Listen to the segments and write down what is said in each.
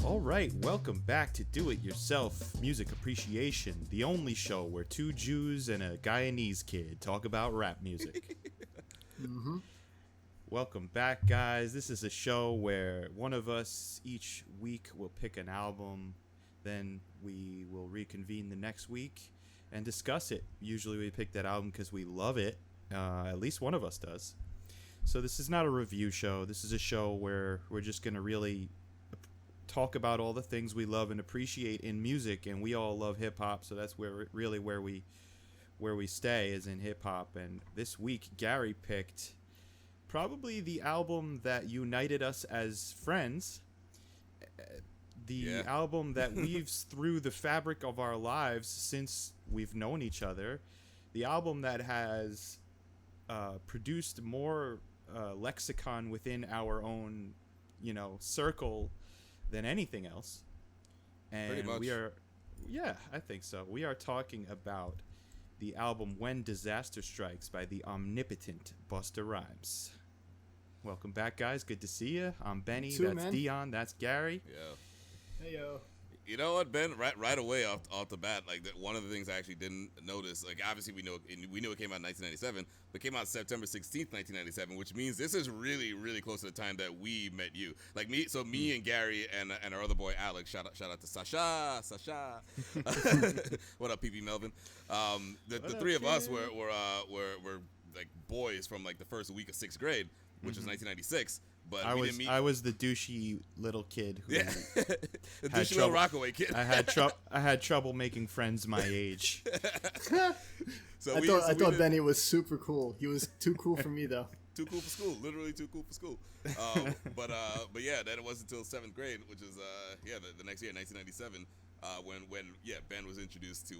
All right, welcome back to Do It Yourself Music Appreciation, the only show where two Jews and a Guyanese kid talk about rap music. Welcome back, guys. This is a show where one of us each week will pick an album, then we will reconvene the next week and discuss it. Usually we pick that album because we love it. At least one of us does. So this is not a review show. This is a show where we're just going to really talk about all the things we love and appreciate in music, and we all love hip hop, so that's where we stay is in hip hop. And this week Gary picked probably the album that united us as friends, the album that weaves through the fabric of our lives since we've known each other, the album that has produced more lexicon within our own circle than anything else. And pretty much. I think so. We are talking about the album When Disaster Strikes by the omnipotent Busta Rhymes. Welcome back, guys. Good to see you. I'm Benny. That's Dion. That's Gary. Yeah. Hey, yo. You know what, Ben? Right away off the bat, like one of the things I actually didn't notice, like obviously we know it came out in 1997, but it came out September 16th, 1997, which means this is really, really close to the time that we met you. Like me and Gary and our other boy Alex, shout out to Sasha. What up, PP Melvin? The three of us were like boys from like the first week of sixth grade, which was 1996. But I was the douchey little kid who the douchey little Rockaway kid. I had trouble making friends my age. I thought Benny was super cool. He was too cool for me though. Too cool for school, literally too cool for school. But yeah, then it wasn't until seventh grade, which is the next year, 1997. When Ben was introduced to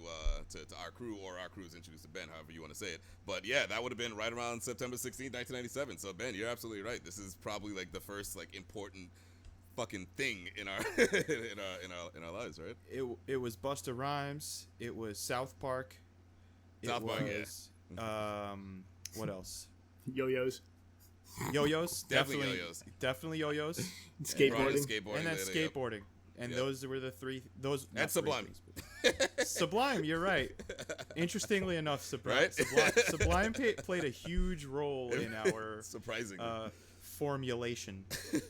our crew, or our crew was introduced to Ben, however you want to say it. But yeah, that would have been right around September 16th, 1997. So Ben, you're absolutely right. This is probably like the first like important fucking thing in our in our lives, right? It was Busta Rhymes. It was South Park. What else? Yo-yos. Yo-yos. Definitely yo-yos. Definitely yo-yos. Skateboarding. And then skateboarding. And those were the three. That's Sublime. Sublime, you're right. Interestingly enough, Sublime played a huge role in our surprisingly formulation.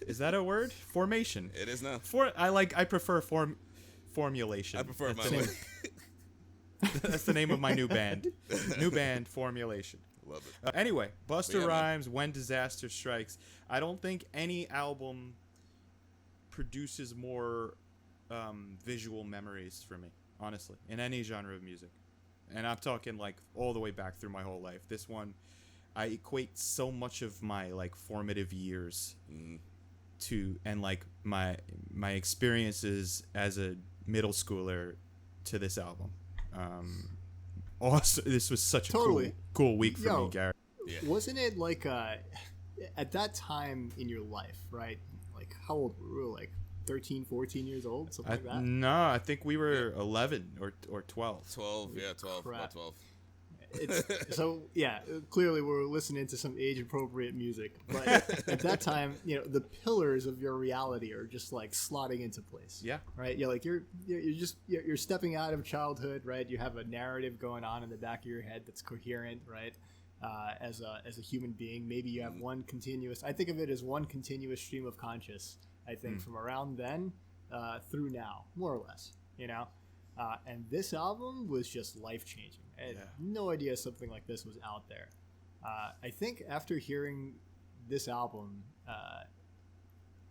Is that a word? Formation. It is now. I prefer formulation. I prefer my way. That's the name of my new band. New band, Formulation. Love it. Anyway, Busta Rhymes, When Disaster Strikes. I don't think any album produces more visual memories for me, honestly, in any genre of music. And I'm talking like all the way back through my whole life. This one, I equate so much of my like formative years to, and like my experiences as a middle schooler to this album. Also, this was such a cool week for me, Gary. Yeah. Wasn't it like at that time in your life, right? Like, how old were we? Like 13, 14 years old, something like that? No, I think we were 11 or 12. 12, yeah, 12, about 12. Clearly we're listening to some age-appropriate music. But at that time, the pillars of your reality are just like slotting into place. Yeah. Right? You're stepping out of childhood, right? You have a narrative going on in the back of your head that's coherent, right? As a human being, maybe you have one continuous. I think of it as one continuous stream of conscious. I think from around then through now, more or less. And this album was just life changing. I had no idea something like this was out there. I think after hearing this album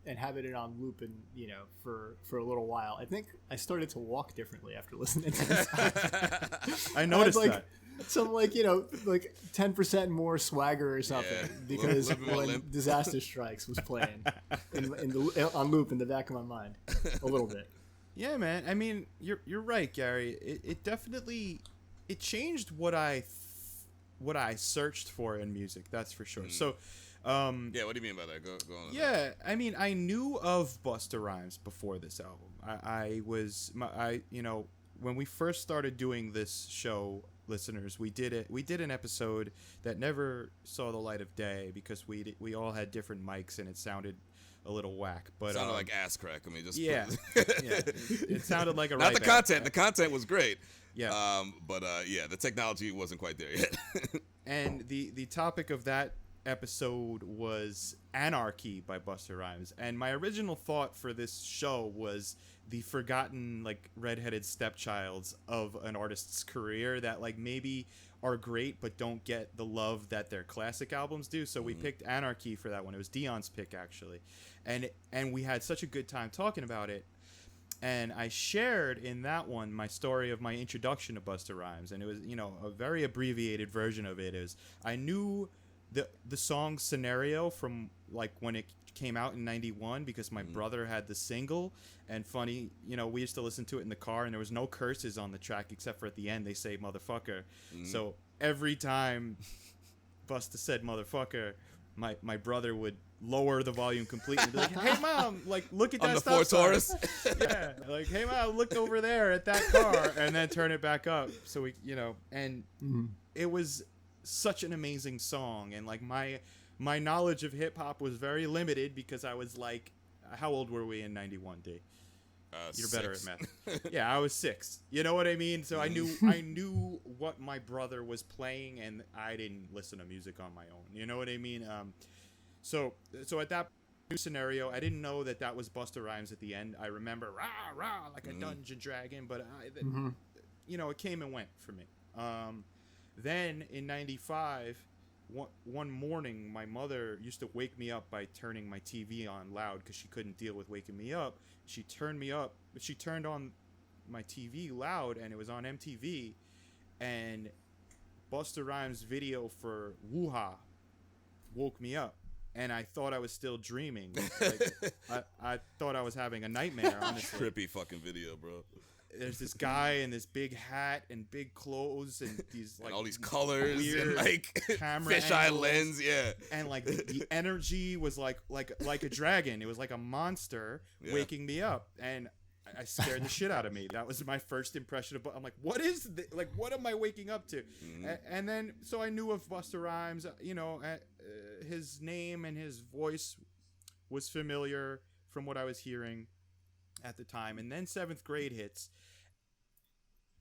and having it on loop and for a little while, I think I started to walk differently after listening to this. I noticed that. Some like 10% more swagger or something because when Disaster Strikes was playing on loop in the back of my mind a little bit. Yeah, man. I mean, you're right, Gary. It definitely changed what I searched for in music. That's for sure. So, what do you mean by that? Go on. Yeah, I mean, I knew of Busta Rhymes before this album. When we first started doing this show, listeners, we did an episode that never saw the light of day because we all had different mics and it sounded a little whack. But sounded like ass crack. I mean, just yeah, yeah. It sounded like a not right the back. content. The content was great. Yeah. But yeah, the technology wasn't quite there yet. And the topic of that episode was Anarchy by Busta Rhymes. And my original thought for this show was the forgotten, like, redheaded stepchilds of an artist's career that, like, maybe are great but don't get the love that their classic albums do. So we picked Anarchy for that one. It was Dion's pick, actually. And we had such a good time talking about it. And I shared in that one my story of my introduction to Busta Rhymes. And it was, you know, a very abbreviated version of it. Is I knew the song Scenario from, like, when it came out in 91 because my brother had the single. And funny, you know, we used to listen to it in the car and there was no curses on the track except for at the end they say motherfucker. So every time Busta said motherfucker, my brother would lower the volume completely and be like, hey mom, like, look at that On the stop Ford sign. Taurus. Yeah, like, hey mom, look over there at that car, and then turn it back up. So we, you know, and it was such an amazing song. And like my knowledge of hip hop was very limited because I was like, how old were we in 91, D? You're 6. better at math. Yeah, I was 6. You know what I mean? So I knew what my brother was playing, and I didn't listen to music on my own. You know what I mean? So at that scenario, I didn't know that was Busta Rhymes at the end. I remember rah rah like a dungeon dragon, but you know, it came and went for me. Then in 95. One morning, my mother used to wake me up by turning my TV on loud because she couldn't deal with waking me up. She turned me up, but she turned on my TV loud, and it was on MTV. And Busta Rhymes' video for Woo-Ha woke me up, and I thought I was still dreaming. Like, I thought I was having a nightmare, honestly. Trippy fucking video, bro. There's this guy in this big hat and big clothes and these, like, and all these colors weird and like camera fisheye angles. lens, yeah. And like the energy was like a dragon. It was like a monster waking me up, and I scared the shit out of me. That was my first impression of. I'm like, what is like? What am I waking up to? And then so I knew of Busta Rhymes. You know, his name and his voice was familiar from what I was hearing at the time. And then 7th grade hits,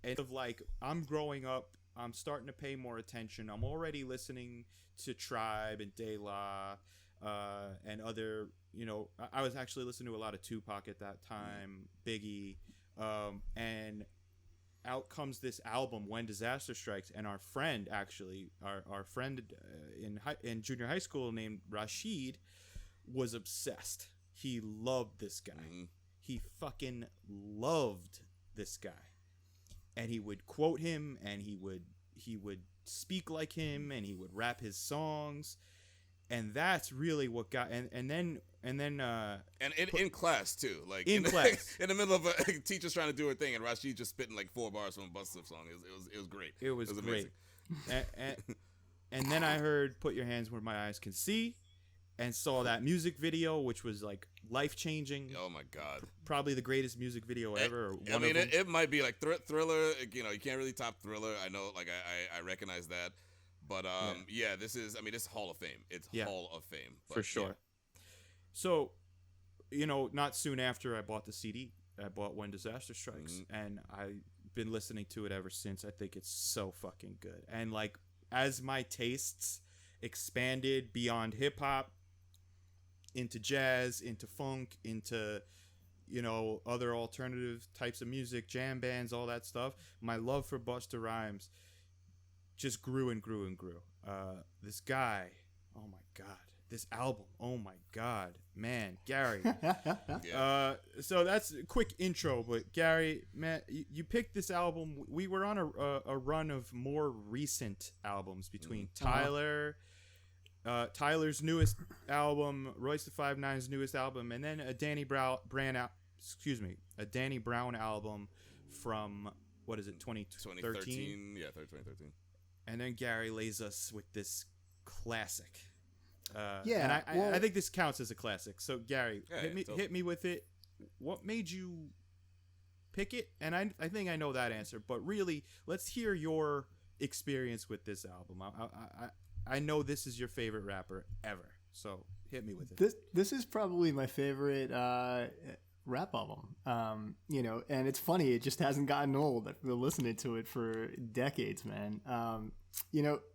and of like, I'm growing up, I'm starting to pay more attention. I'm already listening to Tribe and De La and other, you know, I was actually listening to a lot of Tupac at that time, Biggie, and out comes this album, When Disaster Strikes. And our friend, actually, our friend in junior high school named Rashid was obsessed. He loved this guy. He fucking loved this guy. And he would quote him, and he would speak like him, and he would rap his songs. And that's really what got and then in class too, like in class, in the middle of a teacher's trying to do her thing, and Rashid just spitting like 4 bars from a Busta song. It was great. It was amazing. Great. And then I heard "Put Your Hands Where My Eyes Can See," and saw that music video, which was like life changing. Oh my god! Probably the greatest music video ever. I mean, it might be like Thriller. You know, you can't really top Thriller. I know, like I recognize that. But yeah, this is Hall of Fame. It's Hall of Fame. But, for sure. Yeah. So, you know, not soon after I bought the CD, I bought When Disaster Strikes, and I've been listening to it ever since. I think it's so fucking good. And like, as my tastes expanded beyond hip hop into jazz, into funk, into, you know, other alternative types of music, jam bands, all that stuff, my love for Busta Rhymes just grew and grew and grew. This guy, oh my god, this album, oh my god, man, Gary. So that's a quick intro, but Gary, man, you picked this album. We were on a run of more recent albums between Tyler's newest album, Royce the 5'9's newest album, and then a Danny Brown album from, what is it, 2013? Yeah, 2013. And then Gary lays us with this classic. And I think this counts as a classic. So Gary, hit me with it. What made you pick it? And I think I know that answer, but really, let's hear your experience with this album. I know this is your favorite rapper ever. So hit me with it. This is probably my favorite rap album. And it's funny, it just hasn't gotten old. I've been listening to it for decades, man.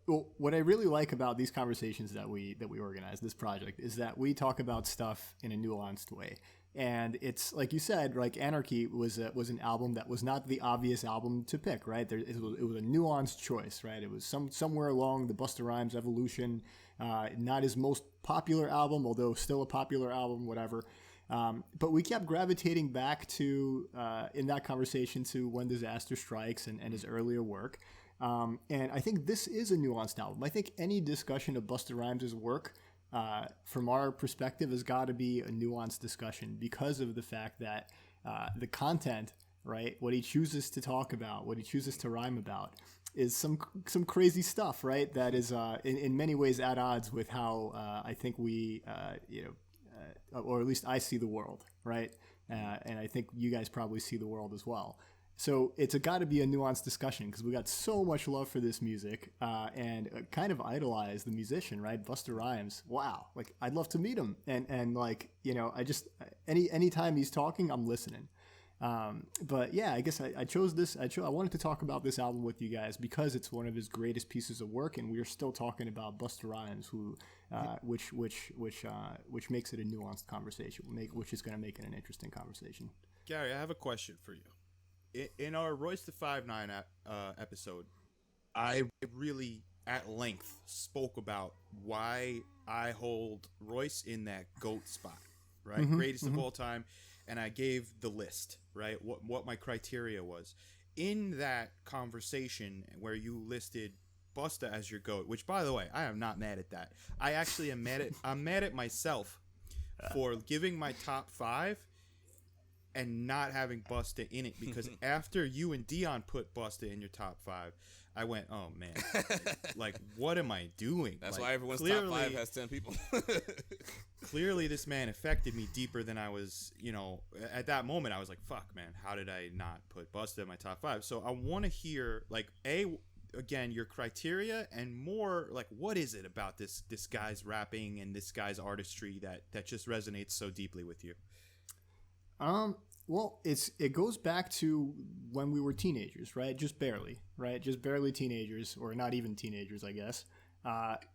What I really like about these conversations that we organize, this project, is that we talk about stuff in a nuanced way. And it's like you said, like Anarchy was an album that was not the obvious album to pick, right? It was a nuanced choice, right? It was somewhere along the Busta Rhymes evolution, not his most popular album, although still a popular album, whatever. But we kept gravitating back to, in that conversation, to When Disaster Strikes and his earlier work. And I think this is a nuanced album. I think any discussion of Busta Rhymes' work, from our perspective, has got to be a nuanced discussion because of the fact that the content, right, what he chooses to talk about, what he chooses to rhyme about, is some crazy stuff, right, that is in many ways at odds with how I think we, or at least I see the world, right? And I think you guys probably see the world as well. So it's got to be a nuanced discussion because we got so much love for this music and kind of idolize the musician, right? Busta Rhymes. Wow. Like, I'd love to meet him. And like, I just, anytime he's talking, I'm listening. But yeah, I guess I chose this. I wanted to talk about this album with you guys because it's one of his greatest pieces of work, and we are still talking about Busta Rhymes, who, which makes it a nuanced conversation, which is going to make it an interesting conversation. Gary, I have a question for you. In our Royce the 5'9" episode, I really at length spoke about why I hold Royce in that GOAT spot, right? Mm-hmm, Greatest of all time. And I gave the list, right? What my criteria was. In that conversation where you listed Busta as your GOAT, which, by the way, I am not mad at that. I actually am mad at I'm mad at myself for giving my top 5 and not having Busta in it, because after you and Dion put Busta in your top 5, I went, oh man, like what am I doing? That's like, why everyone's top 5 has 10 people. Clearly this man affected me deeper than I was, at that moment I was like, fuck man, how did I not put Busta in my top 5? So I want to hear, like, again, your criteria, and more like, what is it about this guy's rapping and this guy's artistry that just resonates so deeply with you? Well, it goes back to when we were teenagers, right? Just barely teenagers, or not even teenagers, I guess.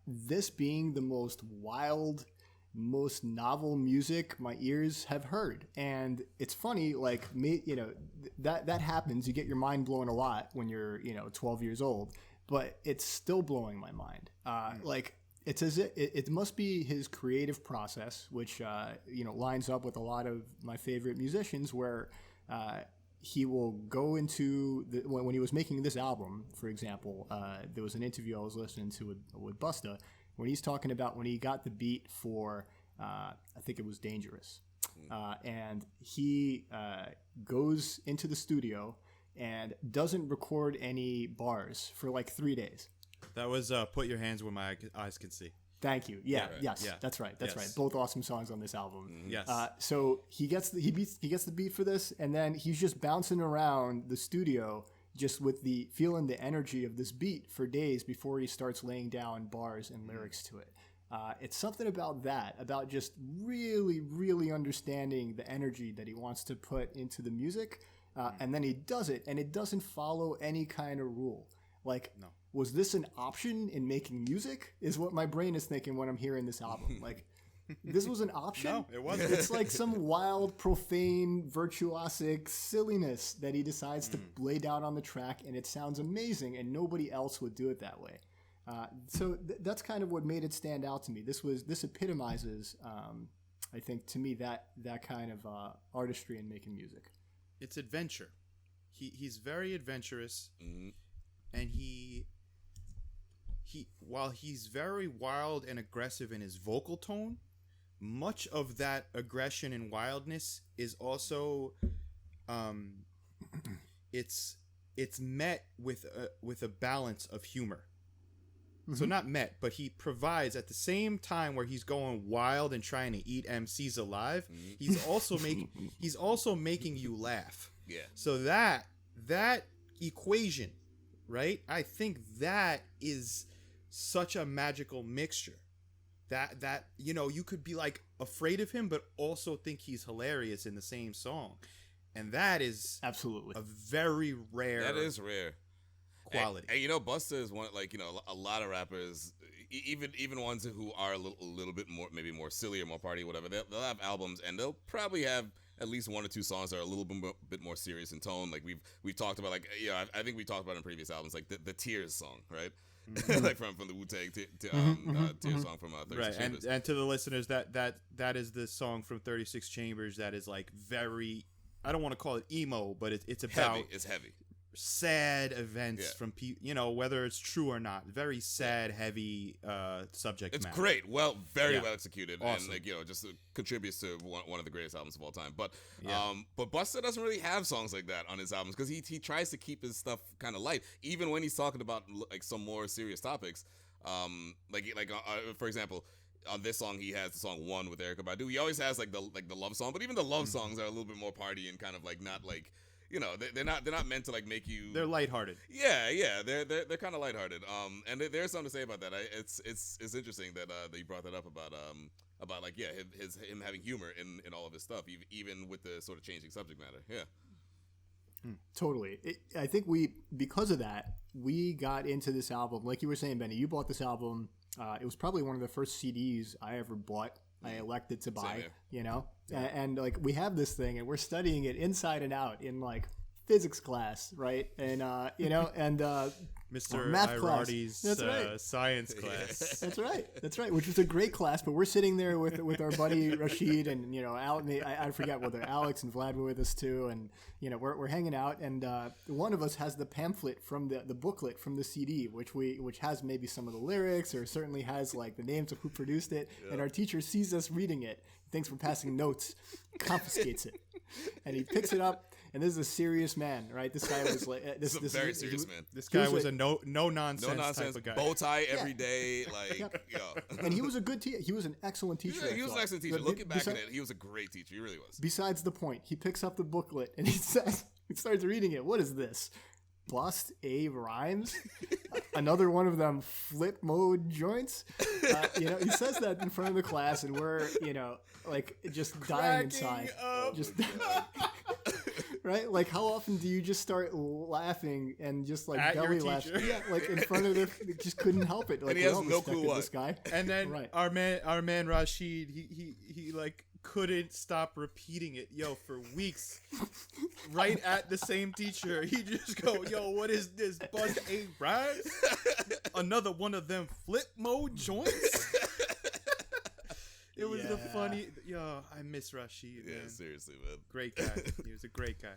This being the most wild, most novel music my ears have heard. And it's funny, like, that happens. You get your mind blown a lot when you're, 12 years old, but it's still blowing my mind. Like, it's as if it must be his creative process, which lines up with a lot of my favorite musicians, where he will go into when he was making this album, for example. There was an interview I was listening to with Busta when he's talking about when he got the beat for I think it was Dangerous, and he goes into the studio and doesn't record any bars for like 3 days. That was Put Your Hands Where My Eyes Can See. Thank you. Yeah, right. yes, Yeah. That's right. That's Yes. right. Both awesome songs on this album. Yes. So he gets the beat for this, and then he's just bouncing around the studio, just with feeling the energy of this beat for days before he starts laying down bars and lyrics to it. It's something about just really, really understanding the energy that he wants to put into the music, and then he does it, and it doesn't follow any kind of rule. Like, No. Was this an option in making music? Is what my brain is thinking when I'm hearing this album. Like, this was an option? No, it wasn't. It's like some wild, profane, virtuosic silliness that he decides to lay down on the track, and it sounds amazing, and nobody else would do it that way. So that's kind of what made it stand out to me. This epitomizes, I think, to me, that kind of artistry in making music. It's adventure. He's very adventurous, and he while he's very wild and aggressive in his vocal tone, much of that aggression and wildness is also it's met with a balance of humor. So not met, but he provides at the same time where he's going wild and trying to eat MCs alive. He's also making you laugh. Yeah. So that equation, right? I think that is such a magical mixture that you could be like afraid of him, but also think he's hilarious in the same song, and that is absolutely a very rare. That is rare quality. And Busta is one, like, a lot of rappers, even ones who are a little bit more, maybe more silly or more party, whatever. They'll have albums, and they'll probably have at least one or two songs that are a little bit more serious in tone. Like we've talked about, like, I think we talked about in previous albums, like the Tears song, right? Like from the Wu-Tang Tears song from 36 Chambers. And to the listeners, that is the song from 36 Chambers that is like very, I don't want to call it emo, but it's about It's heavy. Sad events from people, whether it's true or not. Very sad, heavy subject it's matter. Great. Very well executed. Awesome. And just contributes to one of the greatest albums of all time. But Busta doesn't really have songs like that on his albums, because he tries to keep his stuff kind of light, even when he's talking about like some more serious topics. For example, on this song, he has the song "One" with Erykah Badu. He always has like the love song, but even the love songs are a little bit more party and kind of like not like, they're not meant to like make you. They're lighthearted. Yeah, they're kind of lighthearted. And there's something to say about that. It's interesting that you brought that up about like him having humor in all of his stuff, even with the sort of changing subject matter. Yeah. Totally. I think because of that, we got into this album. Like you were saying, Benny, you bought this album. It was probably one of the first CDs I ever bought. I elected to buy, and like we have this thing and we're studying it inside and out in like physics class, right? And and Mr. math class. Iradi's science class. That's right. Which was a great class, but we're sitting there with our buddy Rashid and I forget whether Alex and Vlad were with us too, and we're hanging out, and one of us has the pamphlet from the booklet from the CD, which has maybe some of the lyrics, or certainly has like the names of who produced it, and our teacher sees us reading it, thinks we're passing notes, confiscates it, and he picks it up. And this is a serious man, right? This guy was like this is a very serious man. This guy was a no nonsense type of guy. Bow tie every day, like And he was a good teacher. He was an excellent teacher. He was an excellent teacher. Looking back at it, he was a great teacher. He really was. Besides the point, he picks up the booklet and he starts reading it. What is this? Busta Rhymes? Another one of them Flipmode joints? He says that in front of the class, and we're like just dying inside. Just. Right? Like, how often do you just start laughing and just like at belly laugh? Yeah, like in front of just couldn't help it. Like, and he has no clue what. This guy. And then our man Rashid, he like couldn't stop repeating it, for weeks. Right at the same teacher, he just go, what is this? Busta Rhymes? Another one of them Flipmode joints? It was the funny. I miss Rashid. Man. Yeah, seriously, man. Great guy. He was a great guy.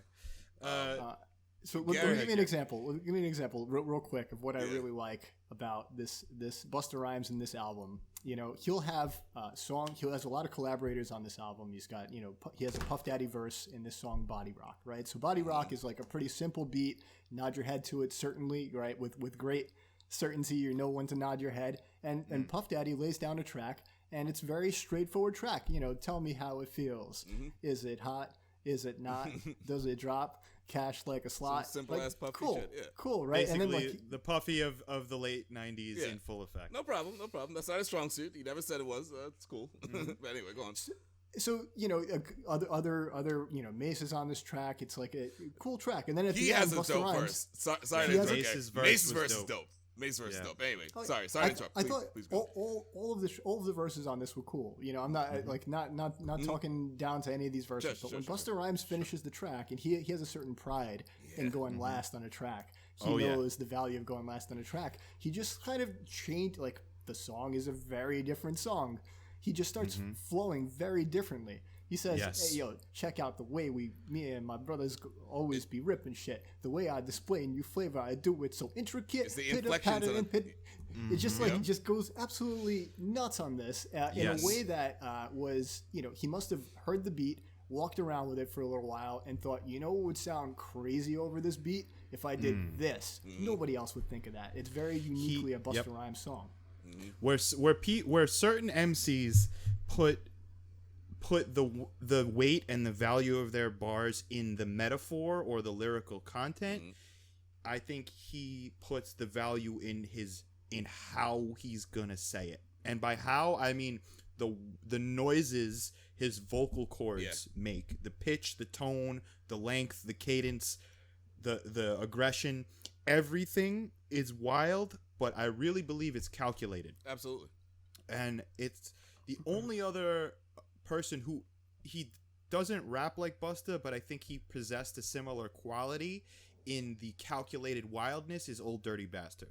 So let me give me an example. Give me an example, real quick, of what I really like about this Busta Rhymes in this album. He'll have song. He has a lot of collaborators on this album. He's got he has a Puff Daddy verse in this song Body Rock, right? So Body Rock is like a pretty simple beat. Nod your head to it, certainly, right? With great certainty, you know when to nod your head. And Puff Daddy lays down a track. And it's a very straightforward track. Tell me how it feels. Mm-hmm. Is it hot? Is it not? Does it drop? Cash like a slot. Some simple ass puffy shit. Yeah. Cool, right? Basically, and then the puffy of the late 90s in full effect. No problem. That's not a strong suit. He never said it was. It's cool. Mm-hmm. But anyway, go on. So other Mace is on this track. It's like a cool track. And then at he the end, has a dope verse. Sorry to interrupt. Mace's verse is dope. Mace's verse is dope. Anyway, sorry to interrupt. I thought please go. all of the verses on this were cool. I'm not like not talking down to any of these verses, but when Busta Rhymes finishes the track, and he has a certain pride in going last on a track. He knows the value of going last on a track. He just kind of changed. Like, the song is a very different song. He just starts flowing very differently. He says, hey, check out the way me and my brothers always be ripping shit. The way I display new flavor, I do it so intricate. It's the inflection to It just he just goes absolutely nuts on this in a way that was, he must have heard the beat, walked around with it for a little while, and thought, what would sound crazy over this beat if I did this? Nobody else would think of that. It's very uniquely a Busta Rhymes song. Where certain MCs put the weight and the value of their bars in the metaphor or the lyrical content, I think he puts the value in how he's gonna say it. And by how, I mean the noises his vocal cords make, the pitch, the tone, the length, the cadence, the aggression, everything is wild, but I really believe it's calculated. Absolutely. And it's the only other person who, he doesn't rap like Busta, but I think he possessed a similar quality in the calculated wildness, is Old Dirty Bastard.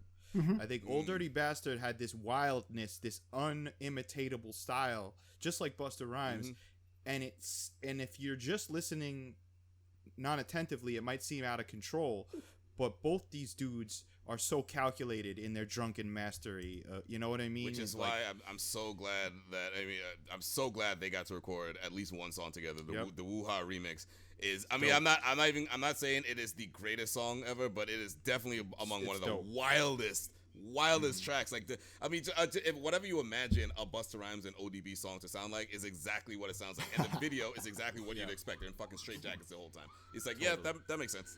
I think Old Dirty Bastard had this wildness, this unimitatable style, just like Busta Rhymes. And if you're just listening non-attentively, it might seem out of control, but both these dudes are so calculated in their drunken mastery. You know what I mean? Which is why I'm so glad that I'm so glad they got to record at least one song together. The Woo-Ha remix is. I mean, dope. I'm not saying it is the greatest song ever, but it is definitely among one of the dope. wildest tracks. Like if whatever you imagine a Busta Rhymes and ODB song to sound like is exactly what it sounds like, and the video is exactly what you'd expect. They're in fucking straight jackets the whole time. It's like, totally. that makes sense.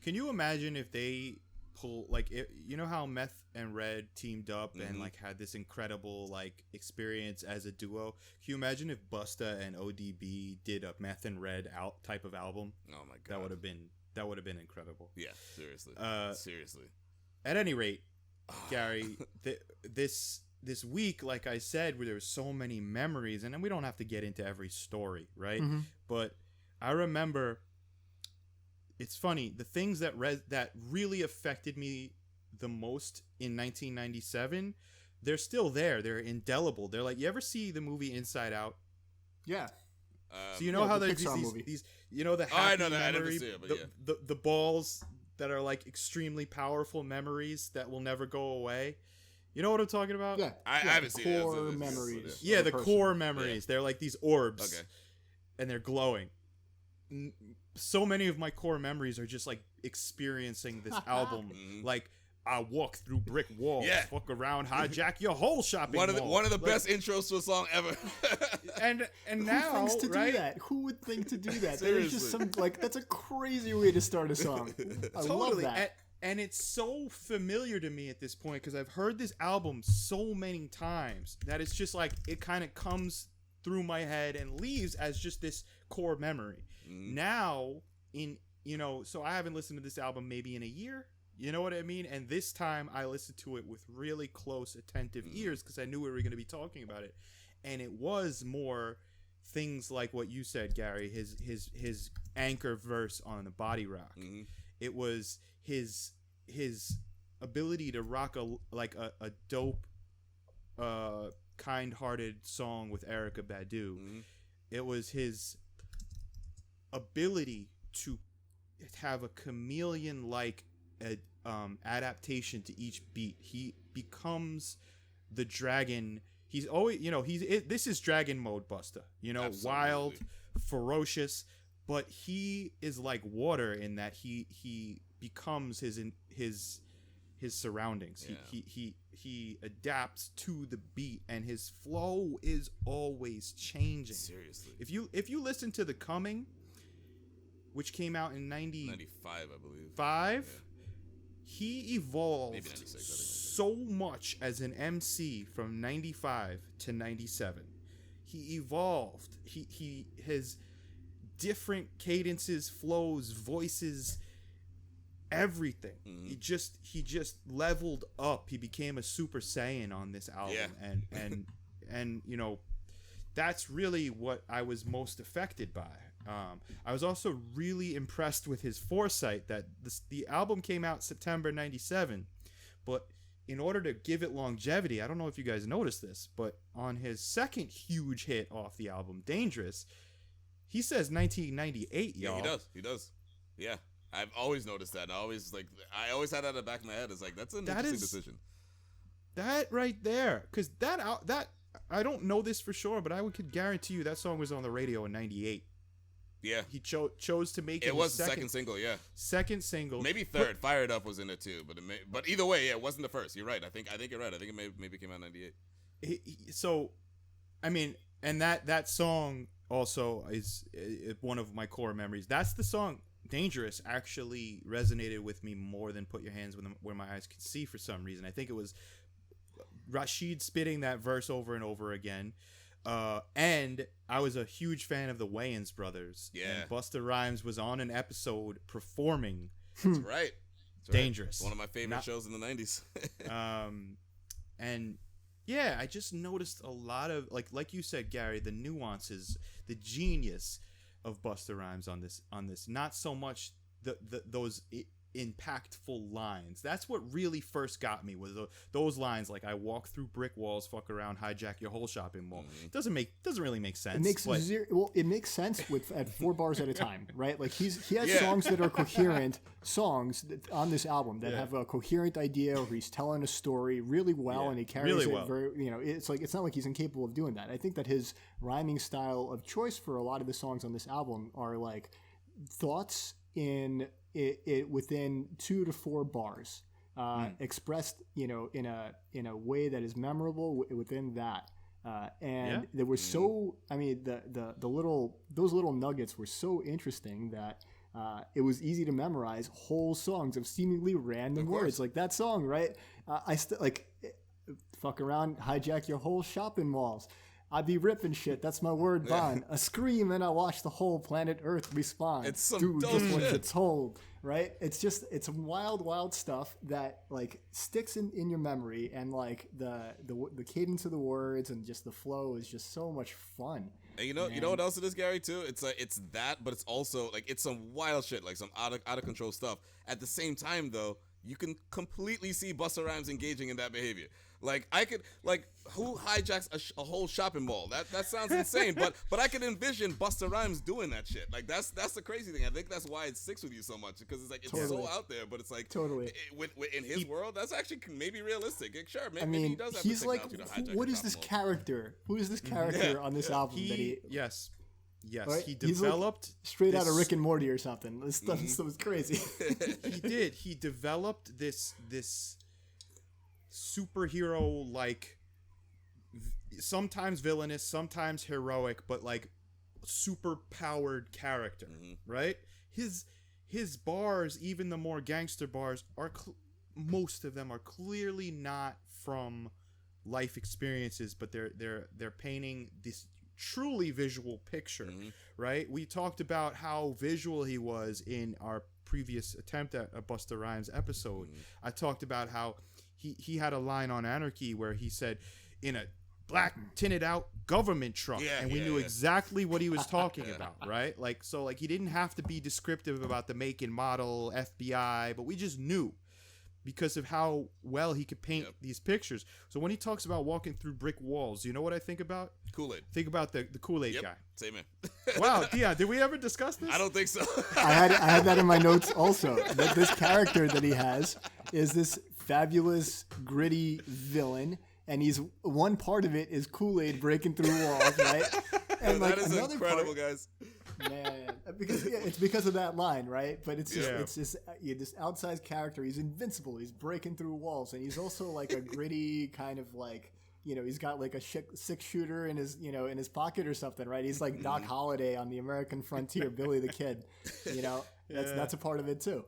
Can you imagine if they pull, like, you know how Meth and Red teamed up and like had this incredible like experience as a duo? Can you imagine if Busta and ODB did a Meth and Red type of album? Oh my god, that would have been incredible. Yeah, seriously. Seriously. At any rate, Gary, this week, like I said, where there were so many memories, and then we don't have to get into every story, right? But I remember. It's funny, the things that really affected me the most in 1997, they're still there. They're indelible. They're like, you ever see the movie Inside Out? Yeah. So you know how there's these you know, the happy memory, the balls that are like extremely powerful memories that will never go away. You know what I'm talking about? Yeah. I haven't seen it. Core memories. Yeah, the core memories. Yeah. They're like these orbs. Okay. And they're glowing. So many of my core memories are just like experiencing this album. Like, I walk through brick walls, fuck around, hijack your whole shopping mall. One of the best intros to a song ever. and now, who thinks to right? do that? Who would think to do that? There's just some that's a crazy way to start a song. I love that. And it's so familiar to me at this point because I've heard this album so many times that it's just like it kind of comes through my head and leaves as just this core memory. Now, so I haven't listened to this album maybe in a year. You know what I mean? And this time I listened to it with really close, attentive ears because I knew we were going to be talking about it. And it was more things like what you said, Gary, his anchor verse on the Body Rock. It was his ability to rock a dope, kind-hearted song with Erykah Badu. It was his ability to have a chameleon-like adaptation to each beat. He becomes the dragon. He's always, this is dragon mode Busta. Absolutely. Wild, ferocious, but he is like water in that he becomes his surroundings. Yeah. He adapts to the beat, and his flow is always changing. Seriously. If you listen to The Coming, which came out in 95, I believe. 5? Yeah. He evolved 96, so much as an MC from 95 to 97. He evolved. He has different cadences, flows, voices, everything. He just leveled up. He became a Super Saiyan on this album. Yeah. And that's really what I was most affected by. I was also really impressed with his foresight that the album came out September 97, but in order to give it longevity, I don't know if you guys noticed this, but on his second huge hit off the album, Dangerous, he says 1998, y'all. Yeah, he does. Yeah. I've always noticed that. And I always had that in the back of my head. It's like, that's an interesting decision. That right there, because that I don't know this for sure, but I could guarantee you that song was on the radio in 98. Yeah. He chose to make it. It was the second single, yeah. Second single. Maybe third. Fire It Up was in it too, but either way, yeah, it wasn't the first. You're right. I think you're right. I think it maybe came out in 98. So, I mean, and that song also is one of my core memories. That's the song. Dangerous actually resonated with me more than Put Your Hands Where My Eyes Can See for some reason. I think it was Rashid spitting that verse over and over again. And I was a huge fan of the Wayans brothers. Yeah. And Busta Rhymes was on an episode performing That's right. Dangerous. One of my favorite shows in the 90s. And yeah, I just noticed a lot of like you said, Gary, the nuances, the genius of Busta Rhymes on this. Not so much those impactful lines. That's what really first got me, was those lines like, I walk through brick walls, fuck around, hijack your whole shopping mall. Doesn't really make sense. It makes it makes sense at 4 bars at a time, right? Like he has Yeah. songs that are coherent songs on this album that have a coherent idea, or he's telling a story really well, and he carries really it well. very, it's not like he's incapable of doing that. I think that his rhyming style of choice for a lot of the songs on this album are like thoughts in it within 2 to 4 bars, expressed in a way that is memorable within that. They were so, I mean, those little nuggets were so interesting that it was easy to memorize whole songs of seemingly random words, like that song, right? I still like, fuck around, hijack your whole shopping malls. I be ripping shit. That's my word bond. A scream and I watch the whole planet Earth respond. It's some Dude, dope just shit. what it's told, right? It's wild stuff that like sticks in your memory, and like the cadence of the words and just the flow is just so much fun. And you know what else it is, Gary, too? It's it's that, but it's also like, it's some wild shit, like some out of control stuff. At the same time, though, you can completely see Busta Rhymes engaging in that behavior. Like, I could, like, who hijacks a whole shopping mall? That sounds insane, but I can envision Busta Rhymes doing that shit. Like, that's the crazy thing. I think that's why it sticks with you so much, because it's like, it's so out there, but it's like, in his world, that's actually maybe realistic. Like, sure, maybe he does have he's the like, technology to hijack what a is this shopping mall. character? Who is this character on this album? Yes, right? he He's like developed straight out of Rick and Morty or something. This stuff is crazy. He did. He developed this superhero, like sometimes villainous, sometimes heroic, but like super powered character, right? His bars, even the more gangster bars, are most of them are clearly not from life experiences, but they're painting this truly visual picture, right? We talked about how visual he was in our previous attempt at a Busta Rhymes episode. I talked about how he had a line on Anarchy where he said, in a black tinted out government truck, and we knew exactly what he was talking about, right? Like, so like he didn't have to be descriptive about the make and model, FBI, but we just knew because of how well he could paint these pictures. So when he talks about walking through brick walls, you know what I think about? Kool-Aid. Think about the Kool-Aid guy. Same man. Wow, Dion, did we ever discuss this? I don't think so. I had that in my notes also. That this character that he has is this fabulous, gritty villain, and he's one part of it is Kool-Aid breaking through walls, right? And like that is another incredible, part, guys. man, because it's because of that line, right? But it's just it's this outsized character. He's invincible. He's breaking through walls, and he's also like a gritty kind of like, he's got like a 6-shooter in his in his pocket or something, right? He's like Doc Holliday on the American frontier, Billy the Kid. That's a part of it too.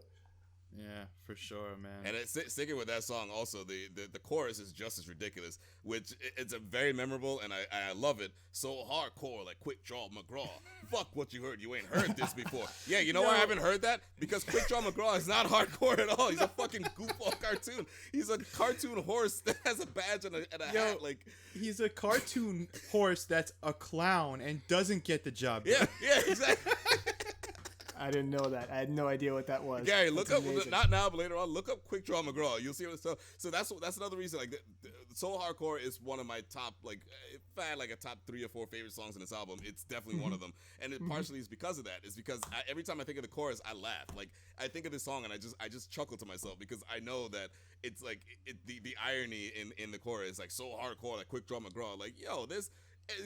Yeah, for sure, man. And sticking with that song, also the chorus is just as ridiculous, which it's a very memorable, and I love it. So hardcore, like Quick Draw McGraw. Fuck what you heard. You ain't heard this before. Yeah, you know why I haven't heard that? Because Quick Draw McGraw is not hardcore at all. He's a fucking goofball cartoon. He's a cartoon horse that has a badge and a hat. Like, he's a cartoon horse that's a clown and doesn't get the job done. Yeah, exactly. I didn't know that. I had no idea what that was. Gary, look That's up, amazing. not now, but later on, look up Quick Draw McGraw. You'll see what it's so that's another reason, like, Soul Hardcore is one of my top, like, if I had like a top 3 or 4 favorite songs in this album, it's definitely one of them. And it partially is because of that. It's because every time I think of the chorus, I laugh. Like, I think of this song and I just chuckle to myself, because I know that it's like the irony in the chorus, like, so hardcore, like Quick Draw McGraw. Like, yo, this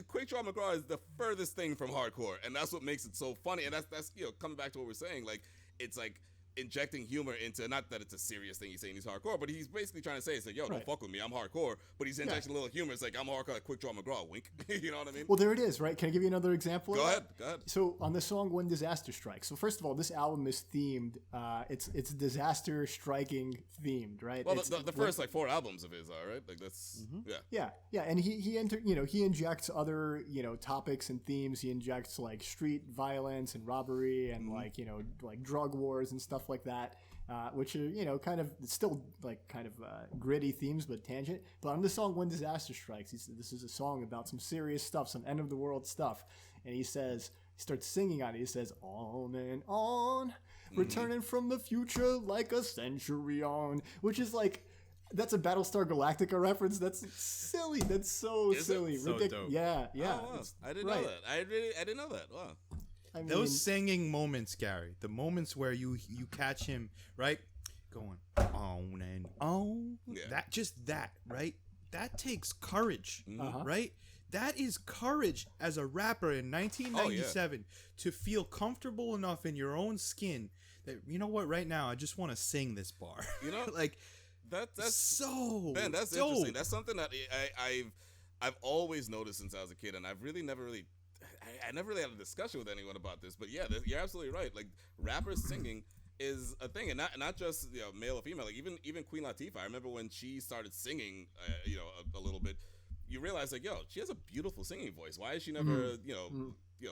Quick Draw McGraw is the furthest thing from hardcore, and that's what makes it so funny. And that's coming back to what we're saying. Like, it's like injecting humor into, not that it's a serious thing he's saying he's hardcore, but he's basically trying to say, it's like, yo, don't Right. fuck with me, I'm hardcore, but he's injecting a little humor. It's like, I'm hardcore, like Quick Draw McGraw, wink. You know what I mean? Well, there it is, right? Can I give you another example? Go ahead. So on the song "When Disaster Strikes," so first of all, this album is themed. It's disaster striking themed, right? Well, the first like 4 albums of his are, right? Like that's Yeah, and he injects other topics and themes. He injects like street violence and robbery and like drug wars and stuff like that, which are kind of still like kind of gritty themes but tangent. But on the song "When Disaster Strikes," this is a song about some serious stuff, some end of the world stuff, and he starts singing on it. He says, "On and on, returning from the future like a century on," which is like. That's a Battlestar Galactica reference. That's silly. That's so silly. So dope. Yeah. Oh, wow. I didn't know that. I didn't know that. Wow. I mean, Those singing moments, Gary, the moments where you catch him, right, going on and on, that, right, that takes courage, right? That is courage as a rapper in 1997 to feel comfortable enough in your own skin that, you know what, right now I just want to sing this bar. Like, that's so man, that's dope. interesting. That's something that I've always noticed since I was a kid, and I've really never really I never really had a discussion with anyone about this. But yeah, you're absolutely right. Like rappers singing is a thing, and not just male or female. Like even Queen Latifah. I remember when she started singing, a little bit. You realize like, yo, she has a beautiful singing voice. Why is she never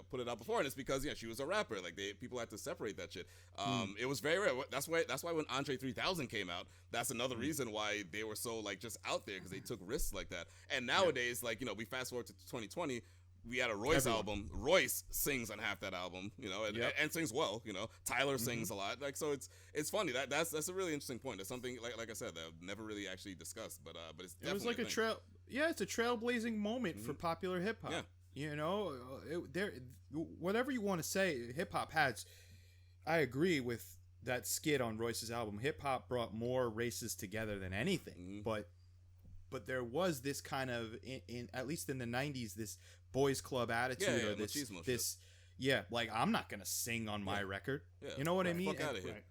put it out before? And it's because she was a rapper. Like people had to separate that shit. It was very rare. That's why when Andre 3000 came out, that's another reason why they were so like just out there, because they took risks like that. And nowadays, like we fast forward to 2020. We had a Royce album. Royce sings on half that album, and sings well. Tyler sings a lot. Like, so it's funny. That's a really interesting point. It's something like I said that I've never really actually discussed, but it's definitely it was like a trail. Yeah, it's a trailblazing moment for popular hip hop. Yeah. Whatever you want to say, hip hop has. I agree with that skit on Royce's album. Hip hop brought more races together than anything, but there was this kind of in at least in the 90s, this boys club attitude or this like, I'm not gonna sing on my record. Yeah, you know what I mean? Fuck out of here.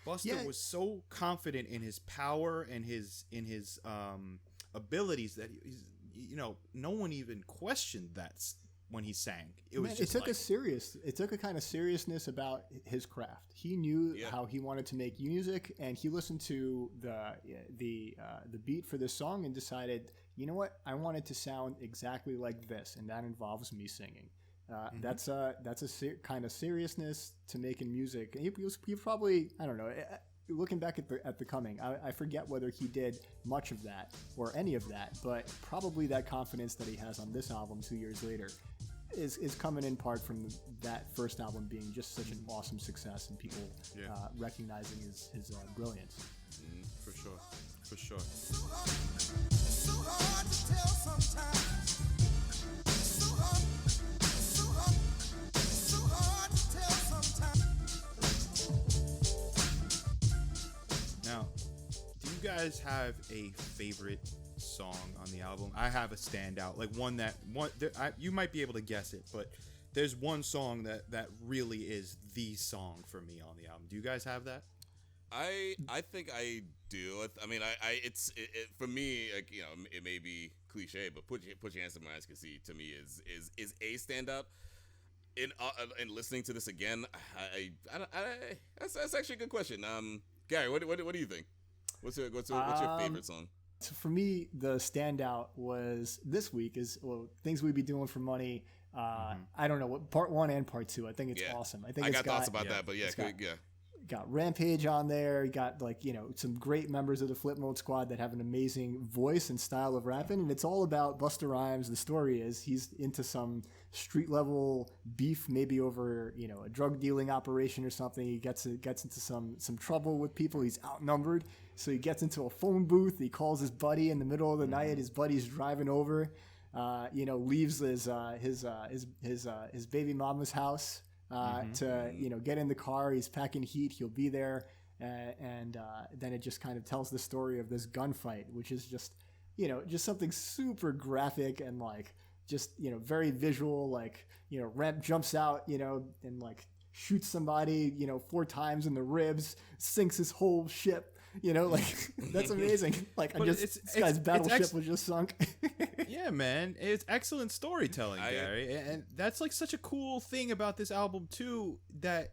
Busta was so confident in his power and his abilities that he's, no one even questioned that when he sang. It took a kind of seriousness about his craft. He knew how he wanted to make music, and he listened to the beat for this song and decided, you know what, I want it to sound exactly like this, and that involves me singing. That's a kind of seriousness to making music. He probably, I don't know. Looking back at the coming, I forget whether he did much of that or any of that, but probably that confidence that he has on this album 2 years later is coming in part from that first album being just such an awesome success and people recognizing his brilliance. For sure. So hard to tell sometimes. So hard to tell sometimes. Now, do you guys have a favorite song on the album? I have a standout, like you might be able to guess it, but there's one song that really is the song for me on the album. Do you guys have that? I think I do. I mean, it's for me, like, it may be cliche, but put your hands in my eyes can see to me is a standout. In listening to this again, that's actually a good question. Gary, what do you think? What's your favorite song? So for me, the standout was this week is things we'd be doing for money. I don't know what part 1 and part 2. I think it's awesome. I think I got thoughts about that, but got Rampage on there. You got some great members of the Flipmode squad that have an amazing voice and style of rapping, and it's all about Busta Rhymes. The story is he's into some street level beef, maybe over a drug dealing operation or something. He gets into some trouble with people. He's outnumbered, so he gets into a phone booth. He calls his buddy in the middle of the night. His buddy's driving over. Leaves his baby mama's house. To get in the car. He's packing heat. He'll be there, and then it just kind of tells the story of this gunfight, which is just something super graphic and like just very visual. Like Ramp jumps out, and like shoots somebody, 4 times in the ribs, sinks his whole ship. Like that's amazing. Like this guy's battleship was just sunk. Yeah, man, it's excellent storytelling, Gary, and that's like such a cool thing about this album too. That,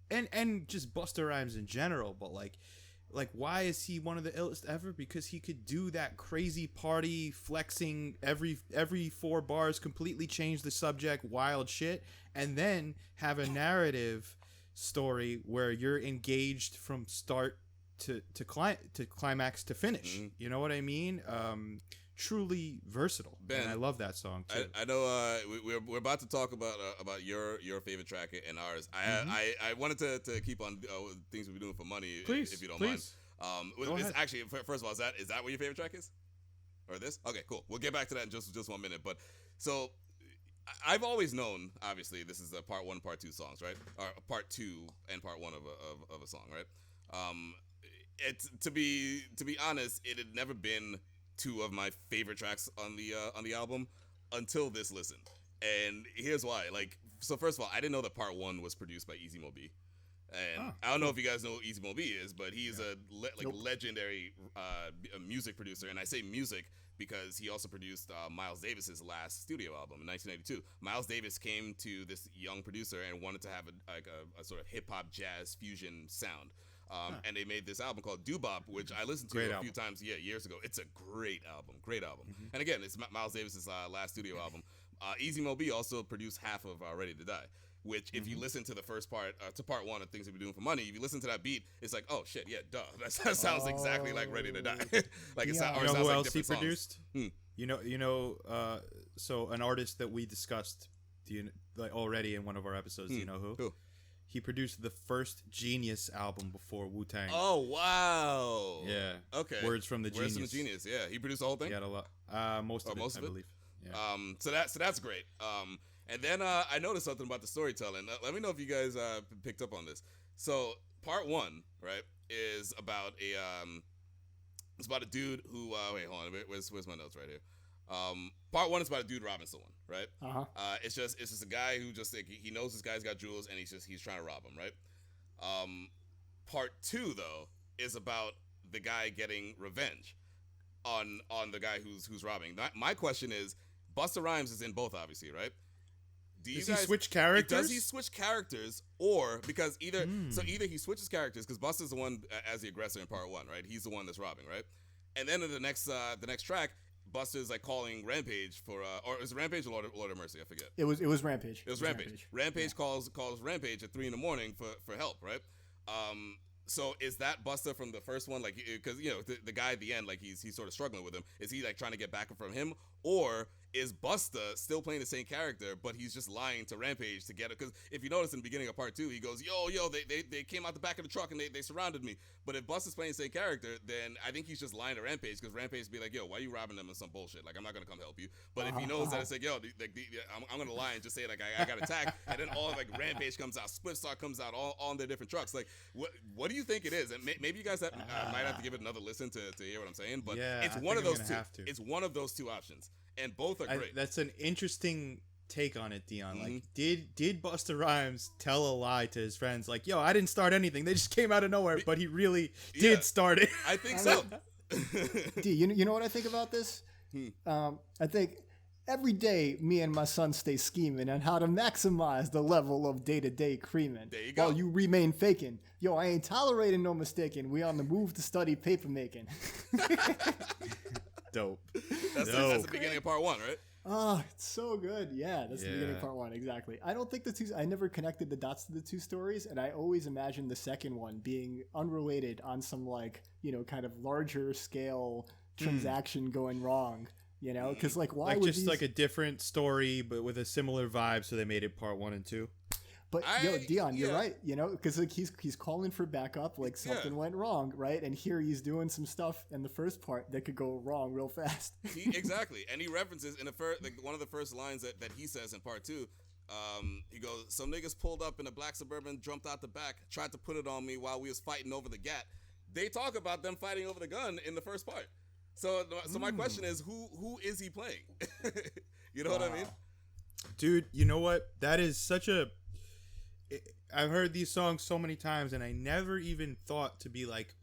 and just Busta Rhymes in general, but like why is he one of the illest ever? Because he could do that crazy party flexing every 4 bars, completely change the subject, wild shit, and then have a narrative story where you're engaged from start to climax to finish. Mm-hmm. You know what I mean? Truly versatile. Ben, and I love that song too. I know we're about to talk about your favorite track and ours. I wanted to keep on things we're doing for money, please, if you don't please. mind. Go ahead. Actually, first of all, is that what your favorite track is, or this? Okay, cool. We'll get back to that in just 1 minute. But so I've always known, obviously, this is a part 1, part 2 songs, right? Or part 2 and part 1 of a song, right? It's to be honest, it had never been 2 of my favorite tracks on the album until this listen. And here's why. Like, so first of all, I didn't know that part 1 was produced by Easy Mo B. And I don't know if you guys know who Easy Mo B is, but he's a legendary music producer. And I say music because he also produced Miles Davis's last studio album in 1992. Miles Davis came to this young producer and wanted to have a sort of hip hop jazz fusion sound. And they made this album called Doo-Bop, which I listened to a few times years ago. It's a great album. Mm-hmm. And again, it's Miles Davis's last studio album. Easy Mo B also produced half of Ready to Die, which if you listen to the first part, to part 1 of Things We Be Doing for Money, if you listen to that beat, it's like, oh shit, yeah, duh. That sounds exactly like Ready to Die. Like it sounds. You know who else he songs. produced? So an artist that we discussed, already in one of our episodes. Do you know who? Who? He produced the first Genius album before Wu-Tang. Oh, wow. Yeah. Okay. Words from the Words from the Genius. Yeah. He produced the whole thing? He had a lot. Most of it, I believe. Yeah. So that's great. And then I noticed something about the storytelling. Let me know if you guys picked up on this. So part 1, right, is about a dude who wait, hold on. Where's my notes right here? Part 1 is about a dude robbing someone, right? It's just a guy who just he knows this guy's got jewels and he's trying to rob him, right? Part 2 though is about the guy getting revenge on the guy who's robbing. My question is, Busta Rhymes is in both, obviously, right? Does he switch characters? Does he switch characters, or because either he switches characters because Busta's the one as the aggressor in part 1, right? He's the one that's robbing, right? And then in the next track, Busta's like calling Rampage for or is it Rampage or Lord of Mercy? I forget. It was Rampage. It was Rampage. Rampage calls Rampage at 3 a.m. for help, right? So is that Busta from the first one? Like, because the guy at the end, like he's sort of struggling with him. Is he like trying to get back from him, or is Busta still playing the same character, but he's just lying to Rampage to get it? Because if you notice in the beginning of part 2, he goes, yo, they came out the back of the truck and they surrounded me. But if Busta's playing the same character, then I think he's just lying to Rampage, because Rampage be like, yo, why are you robbing them and some bullshit? Like, I'm not gonna come help you. But if he knows that it's like, yo, I'm gonna lie and just say like I got attacked, and then all like Rampage comes out, Split Star comes out, all on their different trucks. Like, what do you think it is? And maybe you guys might have to give it another listen to hear what I'm saying. But it's one of those two. It's one of those 2 options. And both are great. That's an interesting take on it, Dion. Like, did Busta Rhymes tell a lie to his friends? Like, yo, I didn't start anything. They just came out of nowhere. But he really did start it. I think so. D, you know what I think about this? I think every day me and my son stay scheming on how to maximize the level of day-to-day creaming. There you go. While you remain faking. Yo, I ain't tolerating no mistaking. We on the move to study paper making. Dope. That's the beginning of part 1, right? Oh, it's so good. Yeah, that's the beginning of part 1, exactly. I don't think I never connected the dots to the 2 stories, and I always imagined the second one being unrelated on some kind of larger scale transaction going wrong. Because why like would just like a different story but with a similar vibe, so they made it part 1 and 2. But Dion, you're right, because he's calling for backup, like something went wrong, right? And here he's doing some stuff in the first part that could go wrong real fast. Exactly, and he references in one of the first lines that he says in part 2. He goes, "Some niggas pulled up in a black Suburban, jumped out the back, tried to put it on me while we was fighting over the gat." They talk about them fighting over the gun in the first part. So my question is, who is he playing? You know what I mean? Dude, you know what? That is such a I've heard these songs so many times, and I never even thought to be like.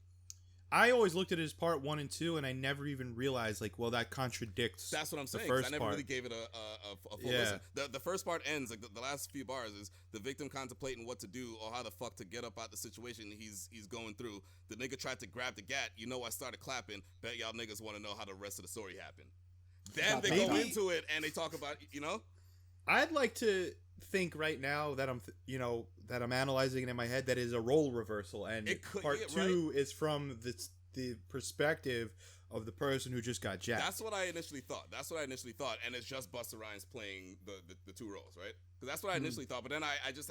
I always looked at it as part 1 and 2, and I never even realized like, well, that contradicts. That's what I'm saying. The 'Cause first I never part. really gave it a full Yeah. listen. The first part ends like the last few bars is the victim contemplating what to do or how the fuck to get up out the situation he's going through. The nigga tried to grab the gat. You know, I started clapping. Bet y'all niggas want to know how the rest of the story happened. Then they go Maybe- into it and they talk about I'd like to think right now that that I'm analyzing it in my head that is a role reversal, and It could- part yeah, 2 is from the perspective of the person who just got jacked. That's what I initially thought. And it's just Busta Rhymes playing the two roles, right? Because that's what I initially thought. But then I just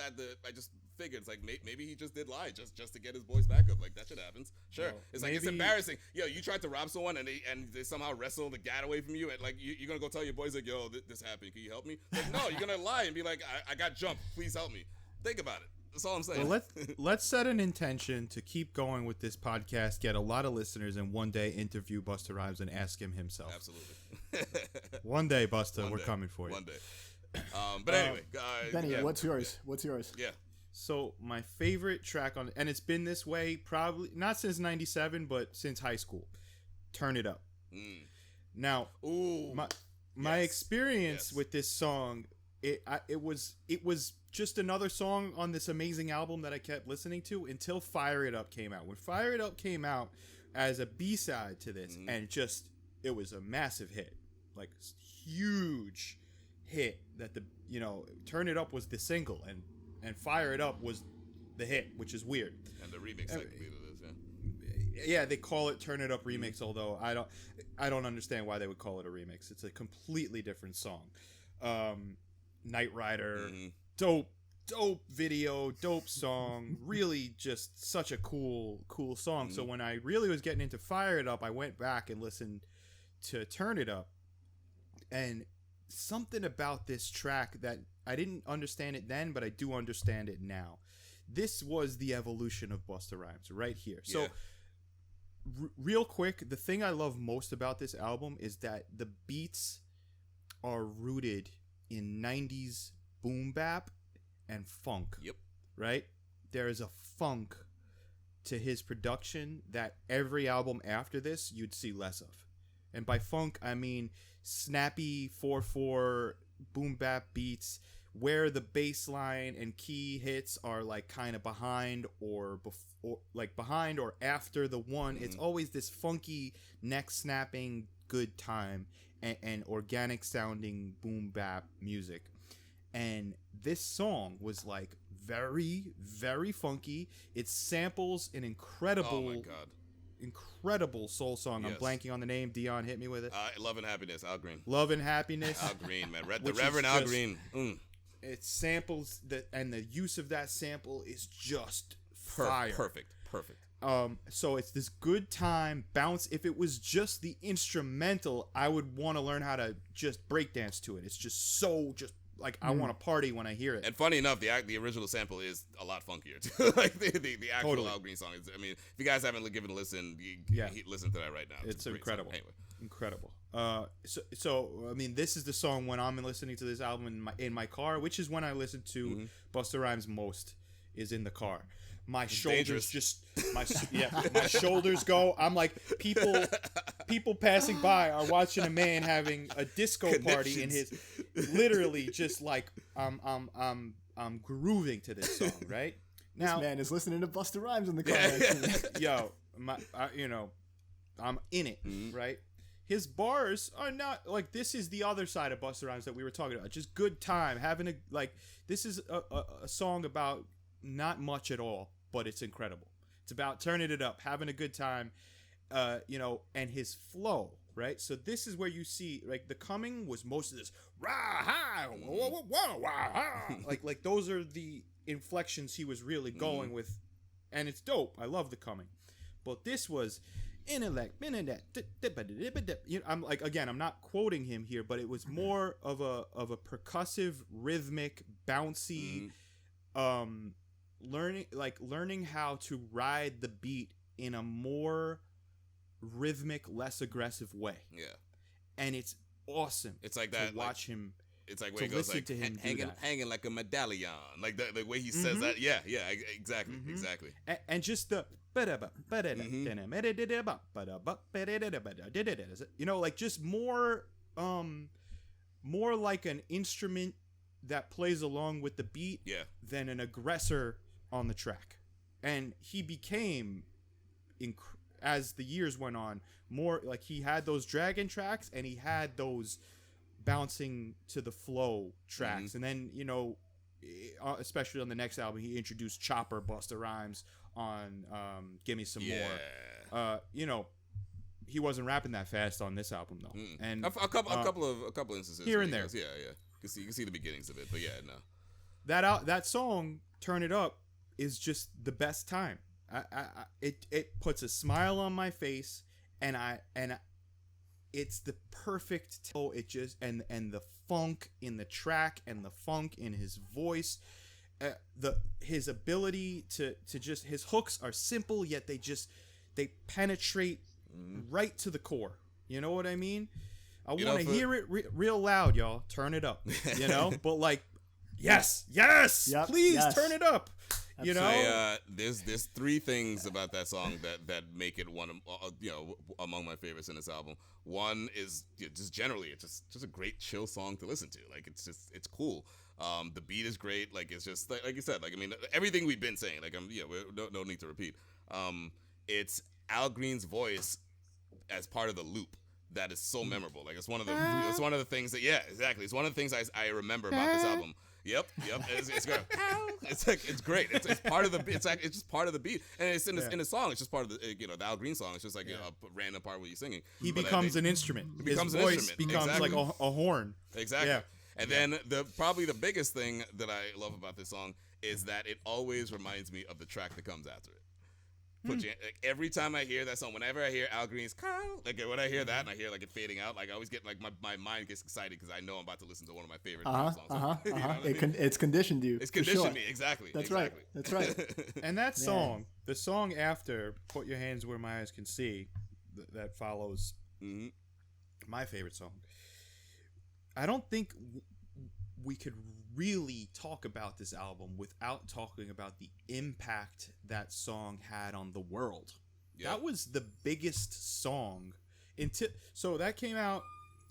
figured it's like maybe he just did lie just to get his boys back up. Like that shit happens. Sure, Well, it's like it's maybe- embarrassing. Yo, you tried to rob someone and they somehow wrestle the gat away from you, and like you're gonna go tell your boys like, yo, this happened. Can you help me? Like, no, you're gonna lie and be like, I got jumped. Please help me. Think about it. That's all I'm saying. Well, let's set an intention to keep going with this podcast, get a lot of listeners, and one day interview Busta Rhymes and ask him himself. Absolutely. One day, Busta, One we're day. coming for you. One day. But anyway, Benny, yeah. what's yours? What's yours? Yeah. So my favorite track on, and it's been this way probably not since '97, but since high school. Turn It Up. Now, Ooh. my Yes. experience Yes. with this song, it was just another song on this amazing album that I kept listening to until Fire It Up came out. When Fire It Up came out as a B-side to this, and it was a massive hit, like huge hit. That Turn It Up was the single, and Fire It Up was the hit, which is weird. And the remix second beat of this, yeah. Yeah, they call it Turn It Up remix, although I don't understand why they would call it a remix. It's a completely different song. Knight Rider, dope video, dope song, really just such a cool song. So when I really was getting into Fire It Up, I went back and listened to Turn It Up, and something about this track that I didn't understand it then, but I do understand it now. This was the evolution of Busta Rhymes right here. So Yeah. real quick, the thing I love most about this album is that the beats are rooted in 90s boom bap and funk. Yep. Right? There is a funk to his production that every album after this you'd see less of. And by funk, I mean snappy 4/4 boom bap beats where the bass line and key hits are like kind of behind or behind or after the one. It's always this funky neck snapping good time and organic sounding boom bap music. And this song was like very, very funky. It samples an incredible, Oh my god. incredible soul song. Yes. I'm blanking on the name. Dion, hit me with it. Love and Happiness, Al Green. Love and Happiness. Al Green, man. The Which is Reverend Al just- Green. It samples and the use of that sample is just fire. Perfect. So it's this good time bounce. If it was just the instrumental, I would want to learn how to just breakdance to it. It's just so like I want to party when I hear it. And funny enough, the original sample is a lot funkier too. Like the actual Totally. Al Green song is. I mean, if you guys haven't given it a listen, listen to that right now. It's a great incredible. song. Anyway. Incredible. So I mean, this is the song when I'm listening to this album in my car, which is when I listen to Busta Rhymes most, is in the car. My shoulders dangerous. my shoulders go. I'm like people passing by are watching a man having a disco party in his, literally just like I'm grooving to this song right now. This man is listening to Busta Rhymes in the car. Yo, I'm in it, right? His bars are not like, this is the other side of Busta Rhymes that we were talking about. Just good time, having this is a song about not much at all, but it's incredible. It's about turning it up, having a good time, and his flow, right? So this is where you see, like, the coming was most of this rah ha whoa, whoa, whoa, wah, ha. like those are the inflections he was really going with, and it's dope. I love the coming, but this was intellect. I'm like, again, I'm not quoting him here, but it was more of a percussive, rhythmic, bouncy, learning how to ride the beat in a more rhythmic, less aggressive way. Yeah. And it's awesome. It's like that, to watch him. It's like where To he goes listen like to him do hanging, that. hanging like a medallion, like the way he says that. Yeah, exactly, exactly. And just the you know, like just more like an instrument that plays along with the beat Yeah. than an aggressor on the track. And he became as the years went on, more like he had those dragon tracks and he had those bouncing to the flow tracks. And then, you know, especially on the next album, he introduced Chopper Busta Rhymes on Gimme Some More. You know, he wasn't rapping that fast on this album though. And A couple instances here where and he there. goes, yeah. You can see the beginnings of it, but yeah, no. That song, Turn It Up, is just the best time. It puts a smile on my face, and it's the perfect it just and the funk in the track and the funk in his voice, his ability to just, his hooks are simple yet they penetrate right to the core. You know what I mean? I want to hear it real loud, y'all. Turn it up, you know. But like, yes, Yep, please yes. turn it up. You know, there's 3 things about that song that make it one of among my favorites in this album. One is just generally it's just a great chill song to listen to. Like it's cool. The beat is great. Like it's just like you said. Like I mean everything we've been saying. Like no need to repeat. It's Al Green's voice as part of the loop that is so memorable. Like it's one of the things that exactly. It's one of the things I remember about this album. Yep. It's good. It's great. It's part of the. It's just part of the beat, and it's in the song. It's just part of the the Al Green song. It's just like a random part where you're singing. he becomes an instrument. He becomes his an voice instrument. becomes Exactly. like a horn. Exactly. Yeah. And then probably the biggest thing that I love about this song is that it always reminds me of the track that comes after it. Every time I hear that song, whenever I hear Al Green's like when I hear that and I hear like it fading out, like I always get like my mind gets excited because I know I'm about to listen to one of my favorite songs. You know what I mean? It's conditioned you. It's for conditioned sure. me exactly. That's exactly. right. That's right. And that song, the song after "Put Your Hands Where My Eyes Can See," that follows my favorite song. I don't think we could really talk about this album without talking about the impact that song had on the world. Yep. That was the biggest song so that came out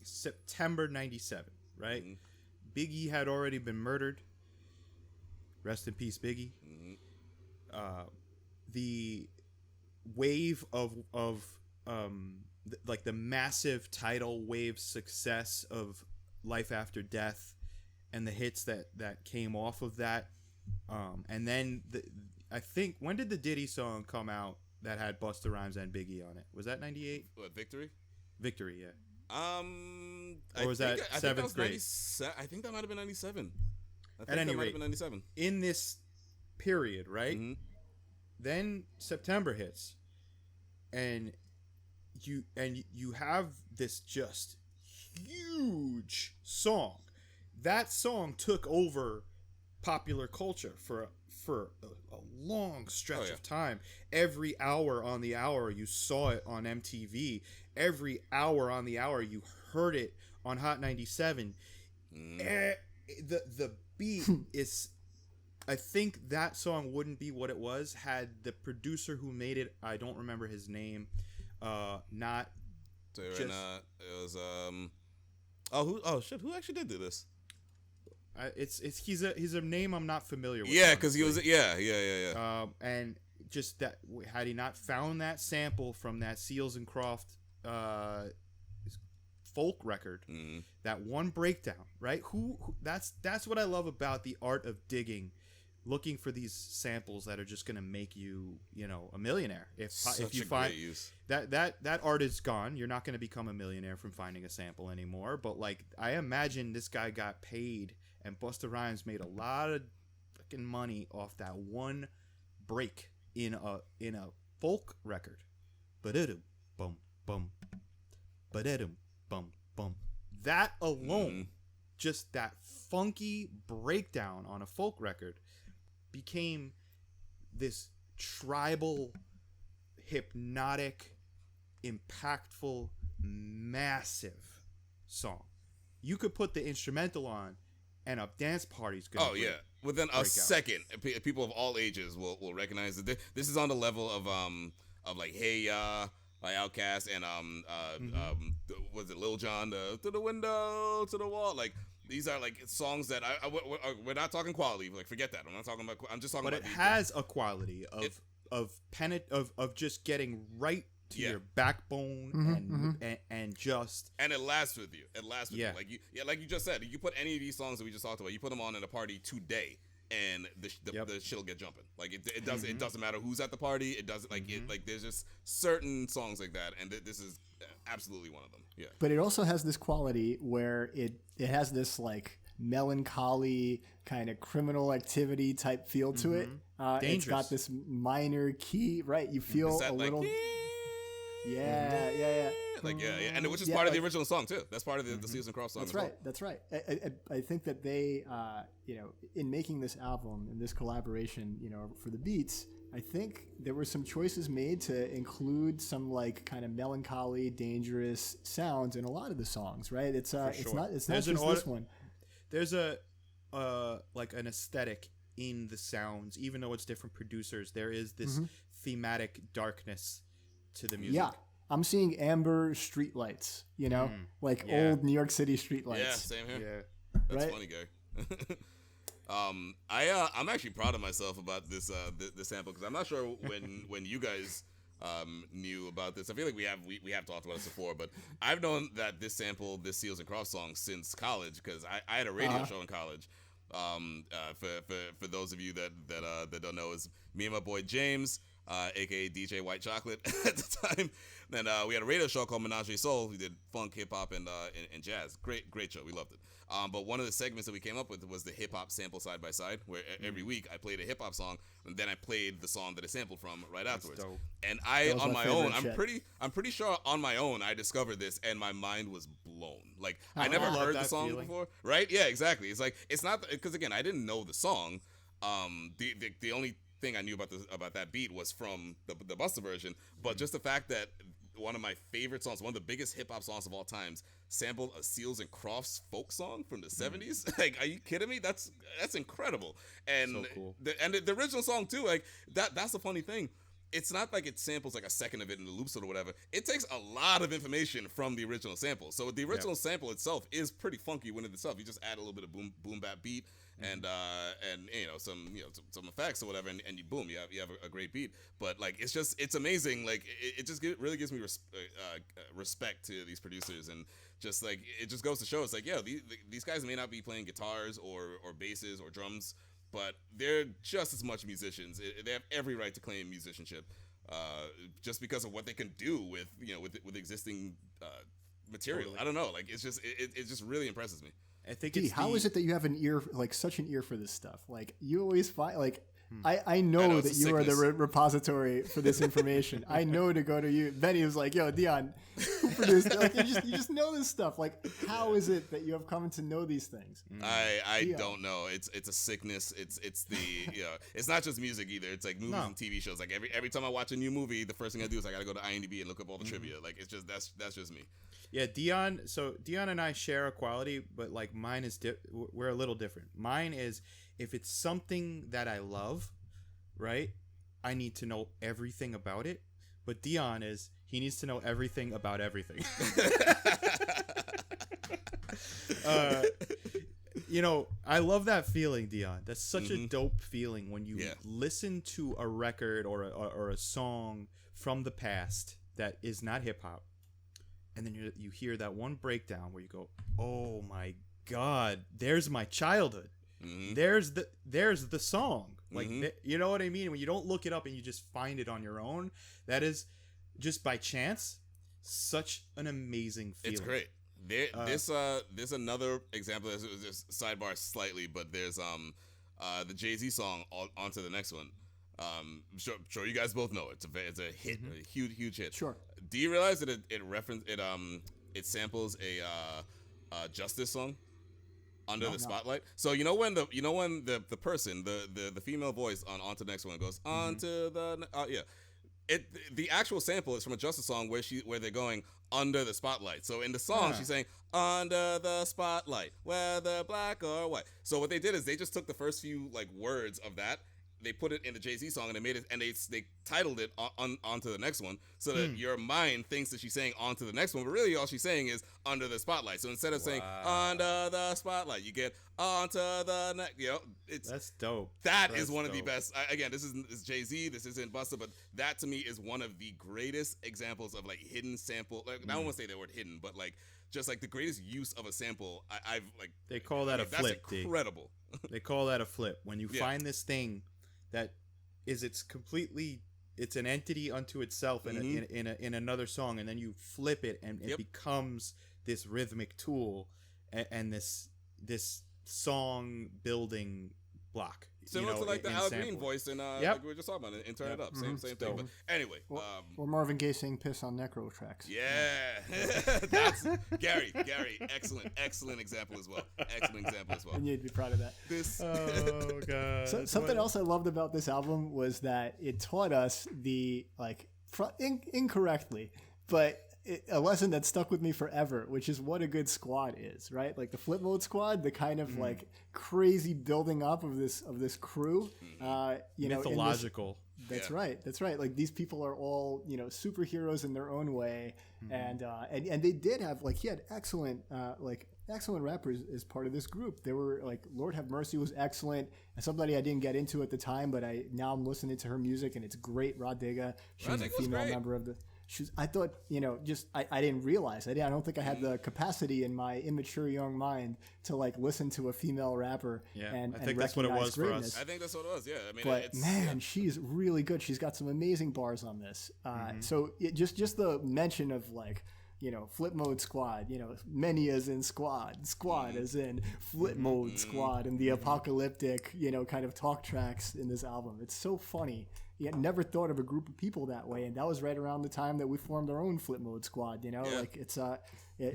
September 97, right? Biggie had already been murdered. Rest in peace, Biggie. The wave of like the massive tidal wave success of Life After Death and the hits that came off of that, and then I think, when did the Diddy song come out that had Busta Rhymes and Biggie on it? Was that 98? What, Victory? Victory, yeah. Or was that 7th grade? I think that might have been 97. At any that might rate, have been 97. in this period, right? Then September hits, and you have this just huge song. That song took over popular culture for a long stretch of time. Every hour on the hour you saw it on MTV. Every hour on the hour you heard it on Hot 97. The beat is, I think that song wouldn't be what it was had the producer who made it, I don't remember his name, not So just, it was who actually did do this? He's a name I'm not familiar with. Yeah, because he was yeah. And just that, had he not found that sample from that Seals and Croft folk record, that one breakdown, right? Who that's what I love about the art of digging, looking for these samples that are just gonna make you a millionaire. If you find that art is gone, you're not gonna become a millionaire from finding a sample anymore. But like, I imagine this guy got paid, and Busta Rhymes made a lot of fucking money off that one break in a folk record. Ba-da-dum, bum bum, ba-da-dum, bum bum. That alone, just that funky breakdown on a folk record, became this tribal, hypnotic, impactful, massive song. you could put the instrumental on, and a dance party's gonna. Oh yeah, within a second, people of all ages will recognize it. This is on the level of like Hey Ya, like Outkast, and was it Lil Jon, to the window, to the wall, like. These are like songs that we're not talking quality. Like forget that. I'm not talking about. I'm just talking but about. But it has a quality of just getting right to your backbone and just. And it lasts with you. It lasts with you. Like you just said. You put any of these songs that we just talked about. You put them on in a party today, and the shit'll get jumping. Like it doesn't. It doesn't matter who's at the party. It doesn't like it. Like there's just certain songs like that, and this is absolutely one of them. Yeah. But it also has this quality where it has this like melancholy kind of criminal activity type feel to it. It's got this minor key, right? You feel a little. Yeah. Like and which is part of the original song too. That's part of the Seals and Crofts song. That's right. I think that they, in making this album and this collaboration, for the beats, I think there were some choices made to include some like kind of melancholy, dangerous sounds in a lot of the songs, right? It's not just this one. There's like an aesthetic in the sounds, even though it's different producers. There is this thematic darkness to the music. Yeah, I'm seeing amber streetlights, old New York City streetlights. Yeah, same here. Yeah, that's funny, Gary. I'm actually proud of myself about this sample because I'm not sure when you guys knew about this. I feel like we have talked about this before, but I've known that this sample, this Seals and Crofts song, since college because I had a radio show in college. For those of you that don't know, is me and my boy James, aka DJ White Chocolate at the time. Then we had a radio show called Menagerie Soul. We did funk, hip hop, and jazz. Great show. We loved it. But one of the segments that we came up with was the hip hop sample side by side, where every week I played a hip hop song, and then I played the song that it sampled from right afterwards. Dope. And on my own, I'm pretty sure on my own I discovered this, and my mind was blown. Like I never heard the song before, right? Yeah, exactly. It's not because again I didn't know the song. The only thing I knew about that beat was from the Busta version, but just the fact that one of my favorite songs, one of the biggest hip hop songs of all times, sampled a Seals and Crofts folk song from the 70s. Like, are you kidding me? That's incredible. And so cool. The original song too. Like that's the funny thing. It's not like it samples like a second of it in the loops or whatever. It takes a lot of information from the original sample. So the original sample itself is pretty funky when it itself. You just add a little bit of boom bap beat and some effects or whatever, and you boom, you have a great beat. But like it's amazing. Like it just really gives me respect to these producers, and just like it just goes to show it's like these guys may not be playing guitars or basses or drums, but they're just as much musicians. They have every right to claim musicianship, just because of what they can do with existing material. Totally. I don't know. Like it just really impresses me. I think how is it that you have an ear, like such an ear for this stuff? Like you always find like. I know that you are the repository for this information. I know to go to you. Benny was like, "Yo, Dion, who produced?" Like, you just know this stuff. Like, how is it that you have come to know these things? I don't know. It's a sickness. It's the it's not just music either. It's like movies and TV shows. Like every time I watch a new movie, the first thing I do is I gotta go to IMDb and look up all the trivia. Like it's just that's just me. Yeah, Dion. So Dion and I share a quality, but like mine is we're a little different. Mine is if it's something that I love, right? I need to know everything about it. But Dion he needs to know everything about everything. I love that feeling, Dion. That's such a dope feeling when you listen to a record or a song from the past that is not hip hop. And then you hear that one breakdown where you go, "Oh my God, there's my childhood. There's the song." Like you know what I mean? When you don't look it up and you just find it on your own, that is just by chance such an amazing feeling. It's great. There's another example. There's sidebar slightly, but there's the Jay-Z song onto the next one. Sure you guys both know it. It's a hit, a huge hit. Sure. Do you realize that it samples a Justice song under the spotlight? So you know when the person the female voice on onto the next one goes onto the The actual sample is from a Justice song where they're going under the spotlight. So in the song, she's saying under the spotlight, whether black or white. So what they did is they just took the first few like words of that, they put it in the Jay-Z song, and they made it, and they titled it onto the next one, so that your mind thinks that she's saying onto the next one, but really all she's saying is under the spotlight. So instead of saying under the spotlight, you get onto the next. That's dope. That's That's one of the dope. best. Again, this is Jay-Z. This isn't Busta, but that to me is one of the greatest examples of like hidden sample. Like, I don't want to say the word hidden, but like just like the greatest use of a sample. I've like They call that a flip. That's incredible. They call that a flip. When you Yeah. find this thing that is it's an entity unto itself in another song, and then you flip it and it becomes this rhythmic tool and this song building block. Similar to like the in Al Green sampling. voice and Yep. like we were just talking about it, Turn It Up. Same thing. Dope. But anyway, Or Marvin Gaye saying "piss" on Necro tracks. yeah, that's Gary. Excellent example as well. And you'd be proud of that. This Oh god. So, something else I loved about this album was that it taught us incorrectly, but a lesson that stuck with me forever, which is what a good squad is, right? Like the Flipmode squad, the kind of like crazy building up of this crew, mythological. That's right. Like these people are all superheroes in their own way, and they did have he had excellent rappers as part of this group. They were like Lord Have Mercy was excellent, and somebody I didn't get into at the time, but I'm listening to her music and it's great. Rod Digga, she was a female member of the. I thought, I didn't realize. I don't think I had the capacity in my immature young mind to listen to a female rapper and I think that's what it recognize was for greatness. us. I think that's what it was. Yeah, I mean, But man, she's really good. She's got some amazing bars on this. So just the mention of Flipmode squad, many as in squad as in Flipmode squad, and the apocalyptic, kind of talk tracks in this album. It's so funny. Yet never thought of a group of people that way, and that was right around the time that we formed our own Flipmode squad. It's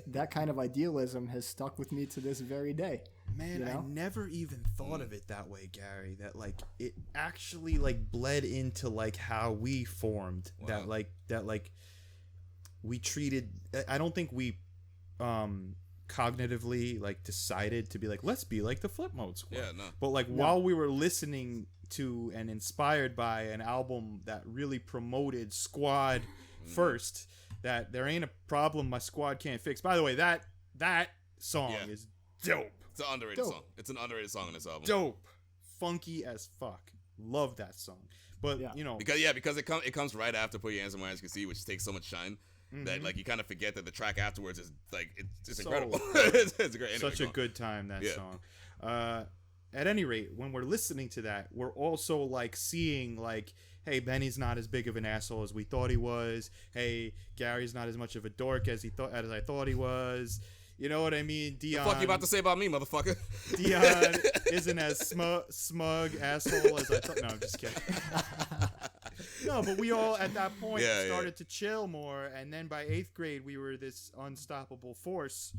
that kind of idealism has stuck with me to this very day. Man, I never even thought of it that way, Gary. That it actually bled into how we formed. Wow. That we treated. I don't think we cognitively decided to be let's be like the Flipmode squad. Yeah, no. But while we were listening to and inspired by an album that really promoted squad first, that there ain't a problem my squad can't fix. By the way, that song is dope. It's an underrated song. It's an underrated song on this album. Dope. Funky as fuck. Love that song. But because it comes right after Put Your Hands on My Eyes You Can See, which takes so much shine that you kind of forget that the track afterwards is it's incredible. It's great. Anyway, such a good time, that song. At any rate, when we're listening to that, we're also seeing hey, Benny's not as big of an asshole as we thought he was. Hey, Gary's not as much of a dork as I thought he was. You know what I mean? Dion. The fuck you about to say about me, motherfucker? Dion isn't as smug asshole as I thought. No, I'm just kidding. No, but we all at that point started to chill more, and then by 8th grade we were this unstoppable force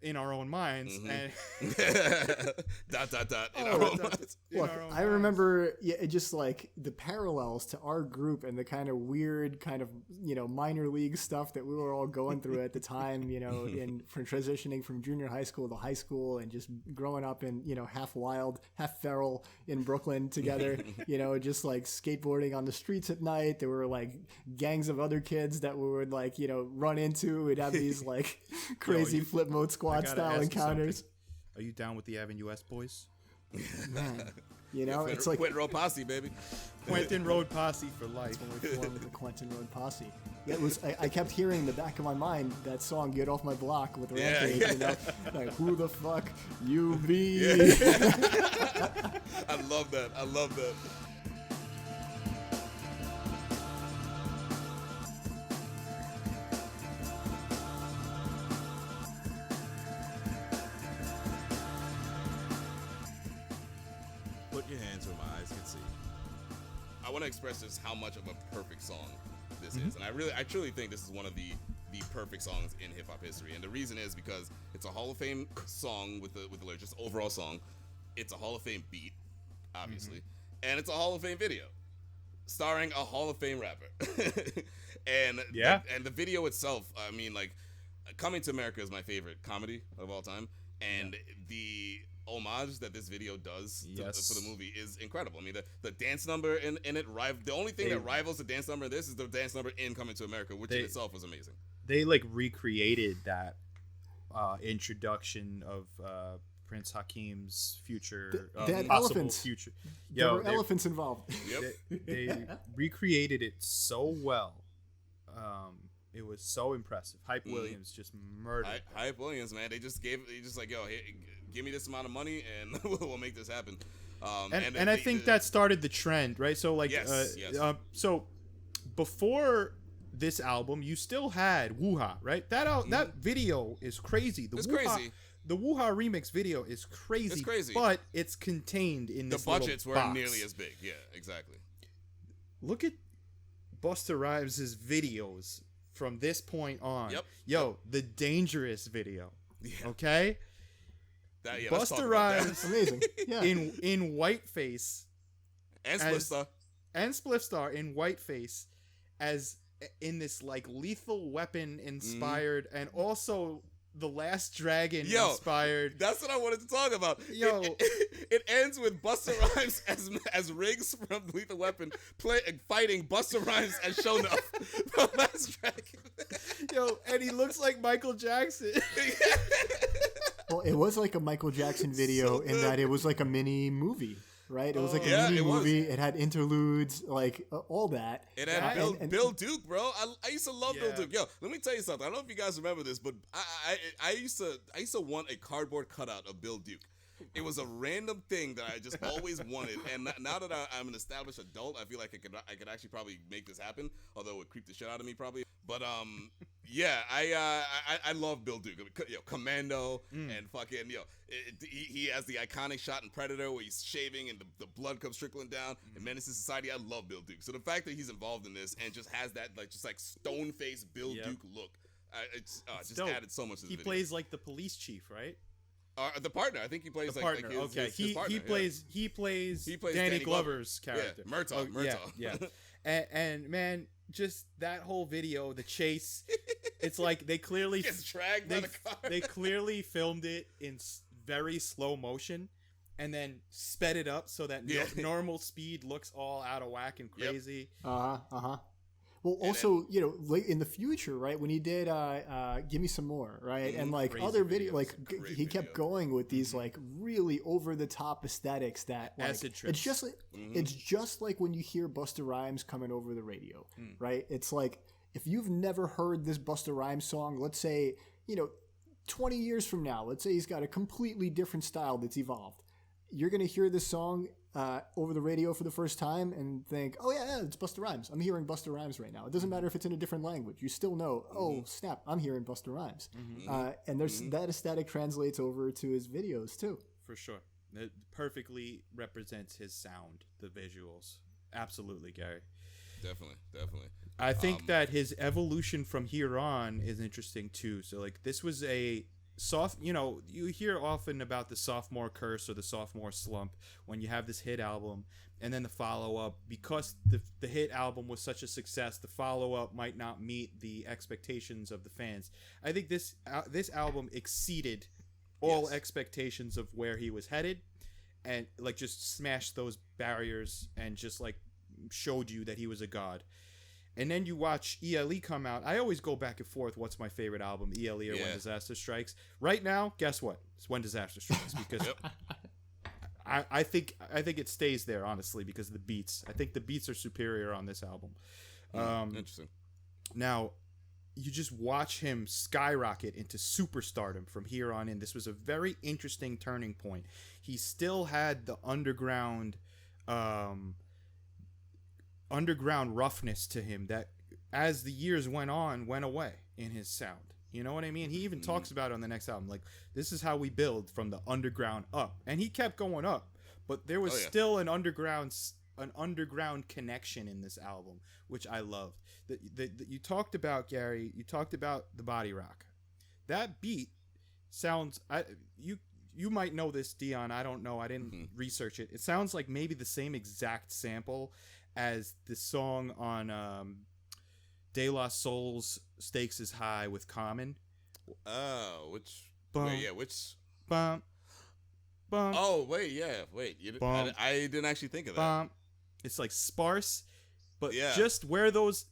in our own minds. And in our own minds. Look, I remember just the parallels to our group and the kind of weird minor league stuff that we were all going through at the time, from transitioning from junior high school to high school and just growing up in, half wild, half feral in Brooklyn together, just skateboarding on the streets at night. There were gangs of other kids that we would run into. We'd have these crazy Flipmode squad style encounters. Are you down with the Avenue S boys? Man, Quentin, it's Quentin Road Posse, baby. Quentin Road Posse for life. When we formed the Quentin Road Posse. It was I kept hearing in the back of my mind that song "Get Off My Block" with Rampage. Who the fuck you be? I love that. Put your hands where my eyes can see. I want to express just how much of a perfect song this is, and I truly think this is one of the perfect songs in hip hop history. And the reason is because it's a Hall of Fame song with the lyrics, just overall song. It's a Hall of Fame beat, obviously, and it's a Hall of Fame video. starring a Hall of Fame rapper. And Yeah. and the video itself, I mean, like, Coming to America is my favorite comedy of all time, and the homage that this video does Yes. for the movie is incredible. I mean, the dance number in it, the only thing that rivals the dance number in this is the dance number in Coming to America, which in itself was amazing. They like recreated that introduction of Prince Hakim's future, They had possible elephants. future. There were they- elephants involved. Yep. they recreated it so well. It was so impressive. Hype Williams just murdered. Hype Williams, man, they just like, yo, hey, give me this amount of money and we'll make this happen. And I think that started the trend, right? So like, Yes. So before this album, you still had Woo-Ha, right? That video is crazy. It's crazy. The Woo-Ha remix video is crazy. It's crazy. But it's contained in The this budgets little weren't box. nearly as big. Yeah, exactly. Look at Busta Rhymes' videos from this point on. Yep. Yo, the Dangerous video. Yeah. Okay? Let's talk Busta about that. Rhymes Amazing. Yeah. in whiteface And as- Spliff and Spliff Star in whiteface as in this like Lethal Weapon inspired and also The Last Dragon Yo, inspired. That's what I wanted to talk about. Yo. It ends with Busta Rhymes as Riggs from Lethal Weapon fighting Busta Rhymes as Shonuff from Last Dragon. Yo, and he looks like Michael Jackson. Well, it was like a Michael Jackson video in that it was like a mini movie, right? It was like a Yeah, mini it was. movie. It had interludes, like all that. It had And- Bill Duke, bro. I used to love Bill Yeah. Duke. Yo, let me tell you something. I don't know if you guys remember this, but I used to want a cardboard cutout of Bill Duke. It was a random thing that I just always wanted, and now that I'm an established adult, I feel like I could actually probably make this happen. Although it would creep the shit out of me probably. But yeah, I love Bill Duke. Yo, Commando and fucking he has the iconic shot in Predator where he's shaving and the blood comes trickling down. And Menace to Society, I love Bill Duke. So the fact that he's involved in this and just has that like stone faced Bill Yep. Duke look, it's just dope. added so much to the He video. plays like the police chief, right? The partner. I think he plays The like partner. his, Okay, his partner, he plays He plays Danny Danny Glover. Glover's character. Yeah, Murtaugh. Murtaugh. Yeah. And man, just that whole video, the chase, it's like they clearly Gets dragged by the car. they clearly filmed it in very slow motion and then sped it up so that Yeah. normal speed looks all out of whack and Yep. crazy. Well, also, late in the future, right? When he did "Give Me Some More," right, and like Crazy other video, videos. like Great he kept video. going with these like really over the top aesthetics that like, Acid it's trips. just like it's just like when you hear Busta Rhymes coming over the radio, right? It's like if you've never heard this Busta Rhymes song, let's say 20 years from now, let's say he's got a completely different style that's evolved. You're gonna hear this song over the radio for the first time and think, oh yeah, it's Busta Rhymes. I'm hearing Busta Rhymes right now. It doesn't matter if it's in a different language. You still know, oh snap, I'm hearing Busta Rhymes. And there's that aesthetic translates over to his videos too. For sure. It perfectly represents his sound, the visuals. Absolutely, Gary. Definitely. I think that his evolution from here on is interesting too. So like this was a soft, you hear often about the sophomore curse or the sophomore slump when you have this hit album and then the follow-up, because the hit album was such a success, the follow-up might not meet the expectations of the fans. I think this album exceeded all expectations of where he was headed and like just smashed those barriers and just like showed you that he was a god. And then you watch ELE come out. I always go back and forth. What's my favorite album, ELE or When Disaster Strikes? Right now, guess what? It's When Disaster Strikes because I think it stays there honestly because of the beats. I think the beats are superior on this album. Interesting. Now, you just watch him skyrocket into superstardom from here on in. This was a very interesting turning point. He still had the underground roughness to him that as the years went on went away in his sound. You know what I mean? He even talks about it on the next album, like this is how we build from the underground up, and he kept going up, but there was still an underground connection in this album, which I loved. You talked about, Gary, you talked about the body rock. That beat sounds, you might know this, Dion, I don't know, I didn't research it. It sounds like maybe the same exact sample as the song on De La Soul's "Stakes Is High" with Common. Oh, which? Bum, Wait, yeah, which? bum, bum, Oh, wait, yeah, wait. Bum. I didn't actually think of that. bum. It's like sparse, but Yeah. just where those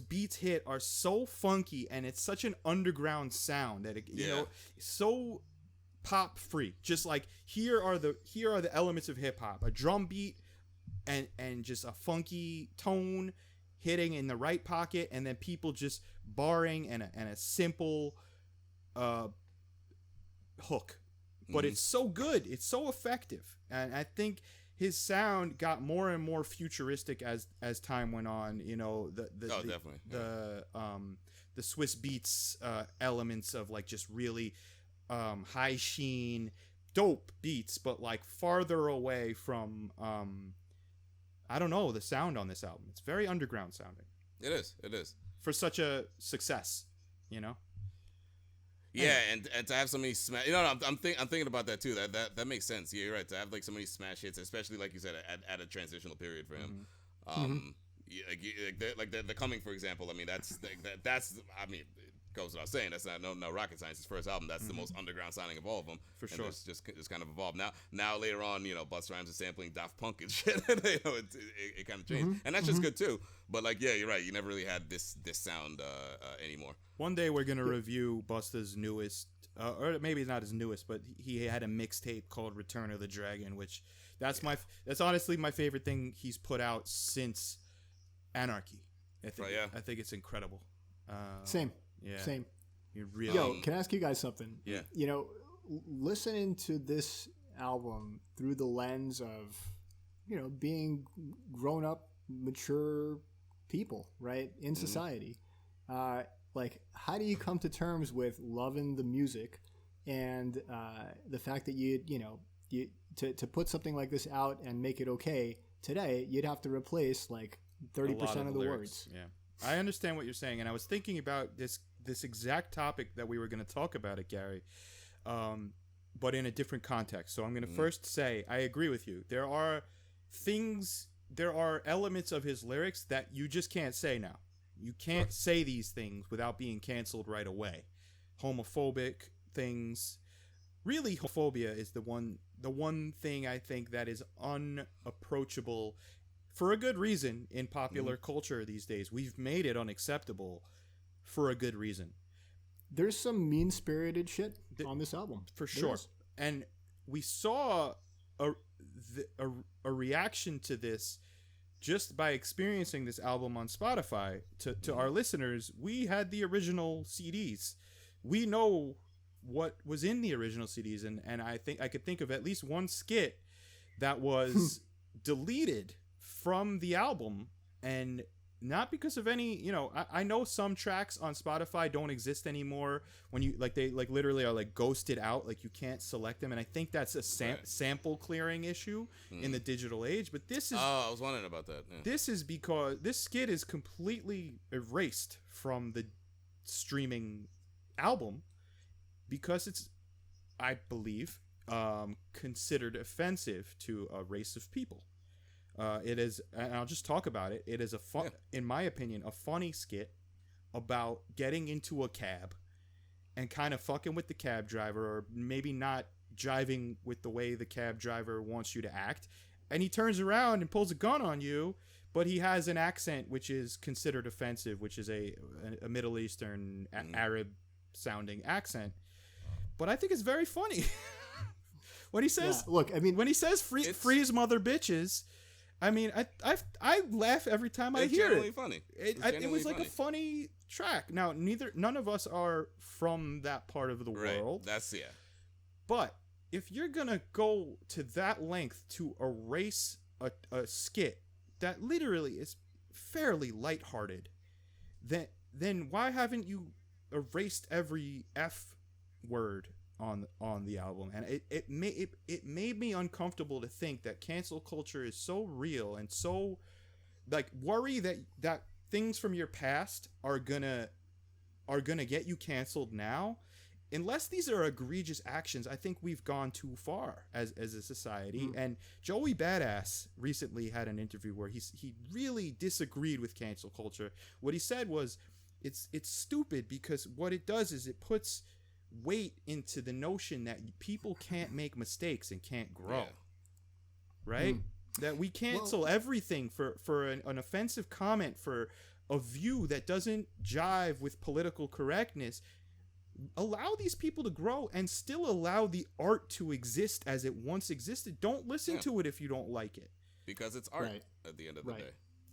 beats hit are so funky, and it's such an underground sound that it, you Yeah. know, so pop free. Just like here are the elements of hip hop: a drum beat and just a funky tone hitting in the right pocket, and then people just barring and a simple hook. But it's so good, it's so effective, and I think his sound got more and more futuristic as time went on. You know, Definitely. the Swiss Beats elements of like just really high sheen, dope beats, but like farther away from I don't know, the sound on this album. It's very underground sounding It is. for such a success, you know. Yeah, and to have so many smash, I'm thinking about that too. That makes sense. Yeah, you're right. To have like so many smash hits, especially like you said, at a transitional period for him. Yeah, like the Coming, for example. I mean, that's I mean, it goes without saying, that's not no rocket science. His first album, that's the most underground sounding of all of them. For and sure. It's just kind of evolved. Now later on, Busta Rhymes is sampling Daft Punk and shit. It kind of changed, and that's just good too. But like, yeah, you're right. You never really had this sound anymore. One day we're gonna review Busta's newest, or maybe not his newest, but he had a mixtape called "Return of the Dragon," which that's honestly my favorite thing he's put out since Anarchy. I think, Right, yeah. I think it's incredible. Same. Yeah. Same. You really. Yo, can I ask you guys something? Yeah. Listening to this album through the lens of, being grown up, mature people, right, in society. Like, how do you come to terms with loving the music and the fact that to put something like this out and make it okay today, you'd have to replace like 30% of the lyrics. words. Yeah, I understand what you're saying, and I was thinking about this exact topic that we were going to talk about it, Gary, but in a different context. So I'm going to first say I agree with you. There are elements of his lyrics that you just can't say now. You can't say these things without being canceled right away. Homophobic things. Really, homophobia is the one thing I think that is unapproachable for a good reason in popular culture these days. We've made it unacceptable for a good reason. There's some mean-spirited shit on this album. For There sure. is. And we saw a reaction to this just by experiencing this album on Spotify. To our listeners, we had the original CDs. We know what was in the original CDs, and I think I could think of at least one skit that was deleted from the album, and not because of any, I know some tracks on Spotify don't exist anymore when you they literally are ghosted out, like you can't select them, and I think that's a sample clearing issue in the digital age. But this is I was wondering about that. Yeah. This is because this skit is completely erased from the streaming album because it's, I believe, considered offensive to a race of people. It is, and I'll just talk about it. It is in my opinion, a funny skit about getting into a cab and kind of fucking with the cab driver, or maybe not jiving with the way the cab driver wants you to act. And he turns around and pulls a gun on you, but he has an accent which is considered offensive, which is a Middle Eastern Arab sounding accent. But I think it's very funny. When he says, look, I mean, when he says freeze mother bitches, I mean, I laugh every time I It's hear genuinely it. funny. It was like a funny track. Now, none of us are from that part of the world. That's But if you're gonna go to that length to erase a skit that literally is fairly lighthearted, then why haven't you erased every F word on the album? And it made me uncomfortable to think that cancel culture is so real, and so worry that things from your past are gonna get you canceled now unless these are egregious actions, I think we've gone too far as a society. And Joey Badass recently had an interview where he really disagreed with cancel culture. What he said was, it's stupid because what it does is it puts weight into the notion that people can't make mistakes and can't grow. Right? That we cancel everything for an offensive comment, for a view that doesn't jive with political correctness. Allow these people to grow and still allow the art to exist as it once existed. Don't listen to it if you don't like it, because it's art at the end of the day.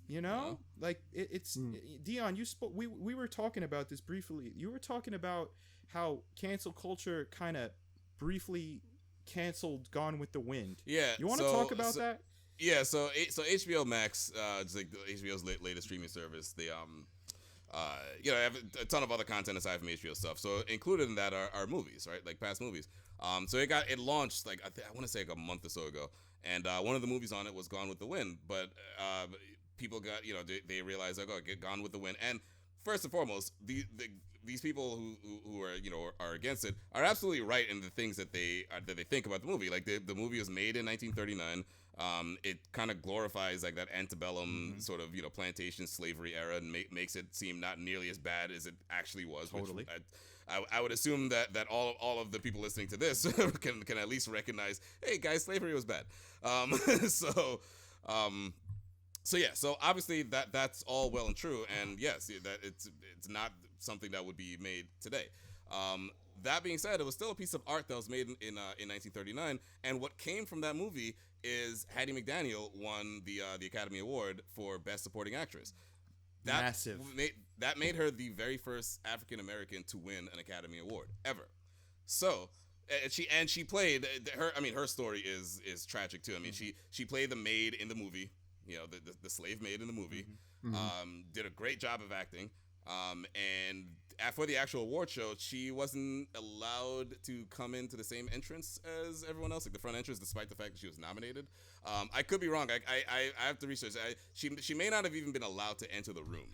You know, like it's Dion. You spoke. We were talking about this briefly. You were talking about how cancel culture kind of briefly canceled Gone with the Wind. Yeah. You want to talk about that? Yeah. So HBO Max, just like HBO's latest streaming service, they you know, have a ton of other content aside from HBO stuff. So included in that are movies, right? Like past movies. So it launched like I want to say like a month or so ago, and one of the movies on it was Gone with the Wind. But people got, you know, they realized like, oh, get Gone with the Wind. And first and foremost, these people who are, you know, are against it are absolutely right in the things that they think about the movie. Like the movie was made in 1939. It kind of glorifies like that antebellum sort of, you know, plantation slavery era, and makes it seem not nearly as bad as it actually was. Totally. Which I would assume that all of the people listening to this can at least recognize, hey guys, slavery was bad. So yeah, so obviously that's all well and true, and yes, that it's not something that would be made today. That being said, it was still a piece of art that was made in 1939, and what came from that movie is Hattie McDaniel won the Academy Award for Best Supporting Actress. Massive. That made her the very first African American to win an Academy Award ever. So. She played her. I mean, her story is tragic too. I mean, she played the maid in the movie. You know, the slave maid in the movie. Did a great job of acting. And for the actual award show, she wasn't allowed to come into the same entrance as everyone else, like the front entrance, despite the fact that she was nominated. I could be wrong. I have to research. She may not have even been allowed to enter the room.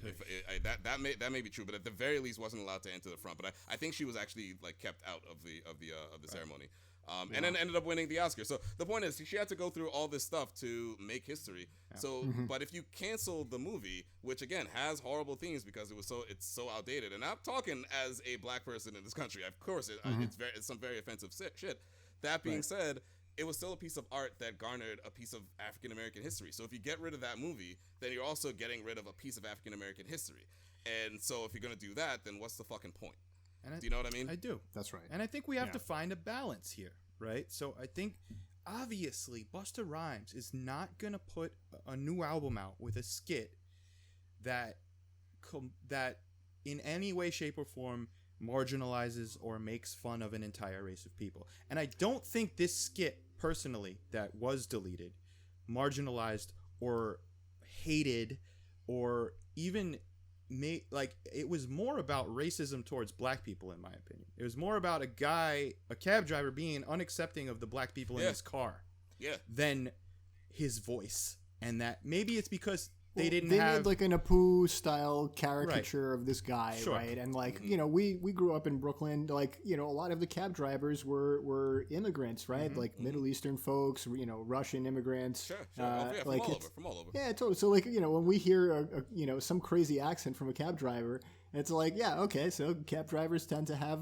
That may be true, but at the very least wasn't allowed to enter the front. But I think she was actually like kept out of the ceremony. And then ended up winning the Oscar. So the point is, she had to go through all this stuff to make history. Yeah. So, but if you cancel the movie, which again has horrible themes because it's so outdated, and I'm talking as a black person in this country, of course, it's some very offensive shit. That being said, it was still a piece of art that garnered a piece of African American history. So if you get rid of that movie, then you're also getting rid of a piece of African American history. And so if you're gonna do that, then what's the fucking point? Do you know what I mean? I do. That's right. And I think we have to find a balance here, right? So I think, obviously, Busta Rhymes is not going to put a new album out with a skit that in any way, shape, or form marginalizes or makes fun of an entire race of people. And I don't think this skit, personally, that was deleted, marginalized or hated or even it was more about racism towards black people, in my opinion. It was more about a cab driver being unaccepting of the black people in his car than his voice. And that maybe it's because they made like an Apu style caricature of this guy, right? And you know, we grew up in Brooklyn. Like, you know, a lot of the cab drivers were immigrants, right? Like Middle Eastern folks, you know, Russian immigrants. Sure. From all over. Yeah, totally. So like, you know, when we hear you know, some crazy accent from a cab driver, it's like, yeah, okay, so cab drivers tend to have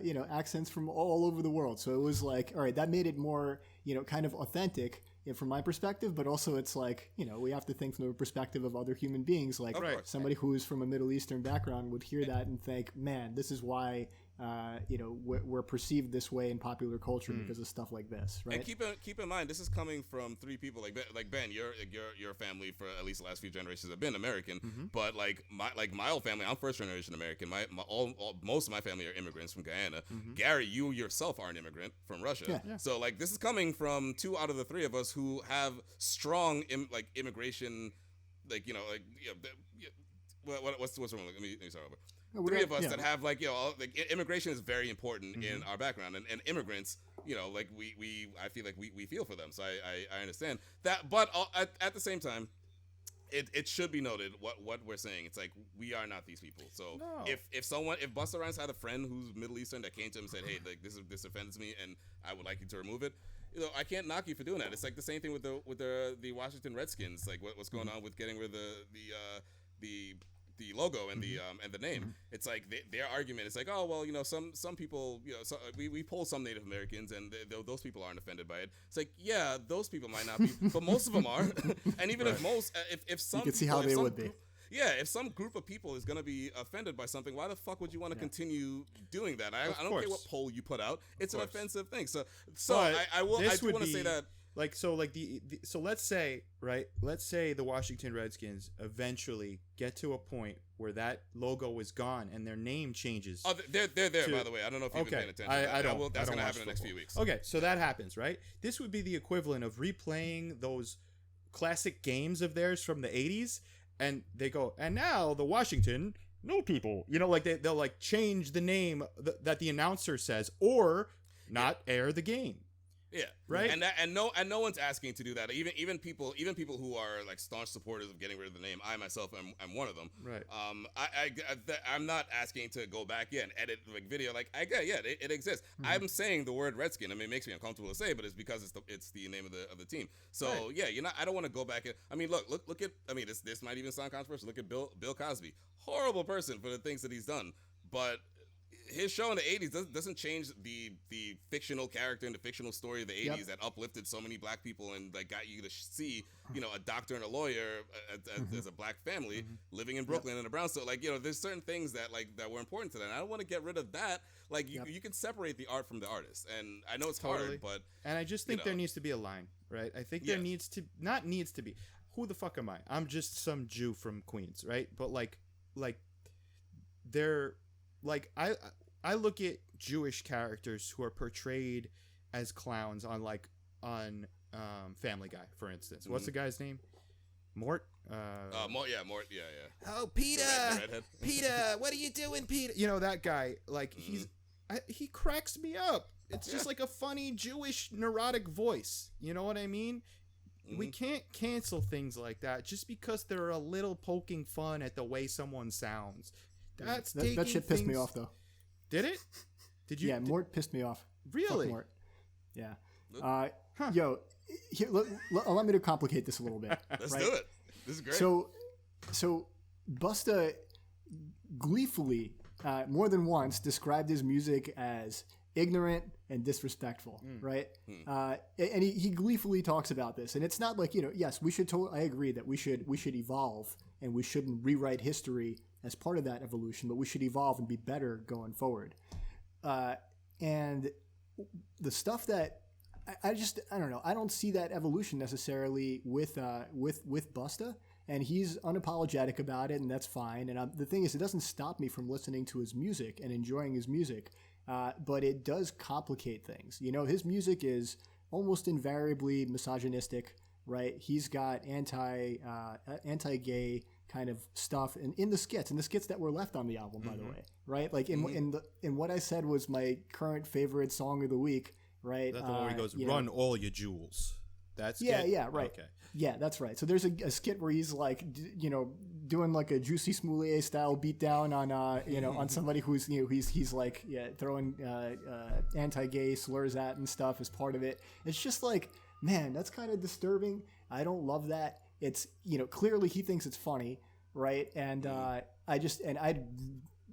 you know, accents from all over the world. So it was like, all right, that made it more, you know, kind of authentic. From my perspective, but also it's like, you know, we have to think from the perspective of other human beings. Like somebody who's from a Middle Eastern background would hear that and think, man, this is why, you know, we're perceived this way in popular culture because of stuff like this, right? And keep in mind, this is coming from three people like Ben. Your family for at least the last few generations have been American, but like my whole family, I'm first generation American. Most of my family are immigrants from Guyana. Gary, you yourself are an immigrant from Russia. Yeah. So like this is coming from two out of the three of us who have strong immigration, like, you know, like, what's wrong? Let me start over. Three of us that have, like, you know, like immigration is very important in our background, and immigrants, you know, like I feel like we feel for them, so I understand that, but at the same time, it should be noted what we're saying. It's like we are not these people. So No. if Busta Rhymes had a friend who's Middle Eastern that came to him and said, hey, like this offends me and I would like you to remove it, I can't knock you for doing that. It's like the same thing with the Washington Redskins. Like what's going on with getting rid of the logo and the name. It's like their argument is like, oh well, some people, we poll some Native Americans and those people aren't offended by it. It's like, yeah, those people might not be, but most of them are. And even if some, You can see people- how if they some would be. group- Yeah, if some group of people is going to be offended by something, why the fuck would you want to continue doing that? I don't care course. what poll you put out. It's an course. offensive thing. So But I this do would want to say be- that. Like so, like so let's say the Washington Redskins eventually get to a point where that logo is gone and their name changes. Oh, they're there, to- by the way. I don't know if you've been paying Okay, attention. I don't. That's I don't going to watch happen in the next football. few weeks. Okay, so that happens, right? This would be the equivalent of replaying those classic games of theirs from the '80s, and they go, and now the Washington No People, like they'll like change the name that the announcer says, or not air the game. Yeah, Right? And no one's asking to do that. Even people who are like staunch supporters of getting rid of the name. I myself am one of them. Right. I'm not asking to go back and edit like video. Like it exists. I'm saying the word Redskin. I mean, it makes me uncomfortable to say, but it's because it's the name of the team. So Right. yeah, I don't want to go back and. I mean, look at. I mean, this might even sound controversial. Look at Bill Cosby. Horrible person for the things that he's done, but his show in the 80s doesn't change the fictional character and the fictional story of the 80s that uplifted so many black people and like got you to see a doctor and a lawyer as a black family living in Brooklyn in a brownstone. Like there's certain things that were important to that. And I don't want to get rid of that. Like you can separate the art from the artist, and I know it's Totally. hard, but And I just think there needs to be a line, right? I think there needs to be. Who the fuck am I? I'm just some Jew from Queens, right? But like they're like I look at Jewish characters who are portrayed as clowns on Family Guy, for instance. What's the guy's name? Mort. Mort, yeah. Oh, Peter. The redhead. Peter, what are you doing, Peter? That guy. Like he cracks me up. It's just like a funny Jewish neurotic voice. You know what I mean? We can't cancel things like that just because they're a little poking fun at the way someone sounds. That shit pissed me off though. Did it? Did you? Yeah, Mort pissed me off. Really? Fuck Mort. Yeah. Yo, here, allow me to complicate this a little bit. Let's right? do it. This is great. So Busta gleefully, more than once, described his music as ignorant and disrespectful, right? And he gleefully talks about this. And it's not like, yes, we should I agree that we should evolve and we shouldn't rewrite history as part of that evolution, but we should evolve and be better going forward. And the stuff that I don't know. I don't see that evolution necessarily with Busta, and he's unapologetic about it, and that's fine. And the thing is, it doesn't stop me from listening to his music and enjoying his music, but it does complicate things. His music is almost invariably misogynistic, right? He's got anti-gay kind of stuff in the skits that were left on the album, by the way, right? Like in what I said was my current favorite song of the week. Right, That's the one where he goes, "Run all your jewels." That's right. Okay, yeah, that's right. So there's a skit where he's like, doing like a Juicy Smollett style beatdown on on somebody who's he's like throwing anti-gay slurs at and stuff as part of it. It's just like, man, that's kind of disturbing. I don't love that. It's clearly he thinks it's funny, right? And I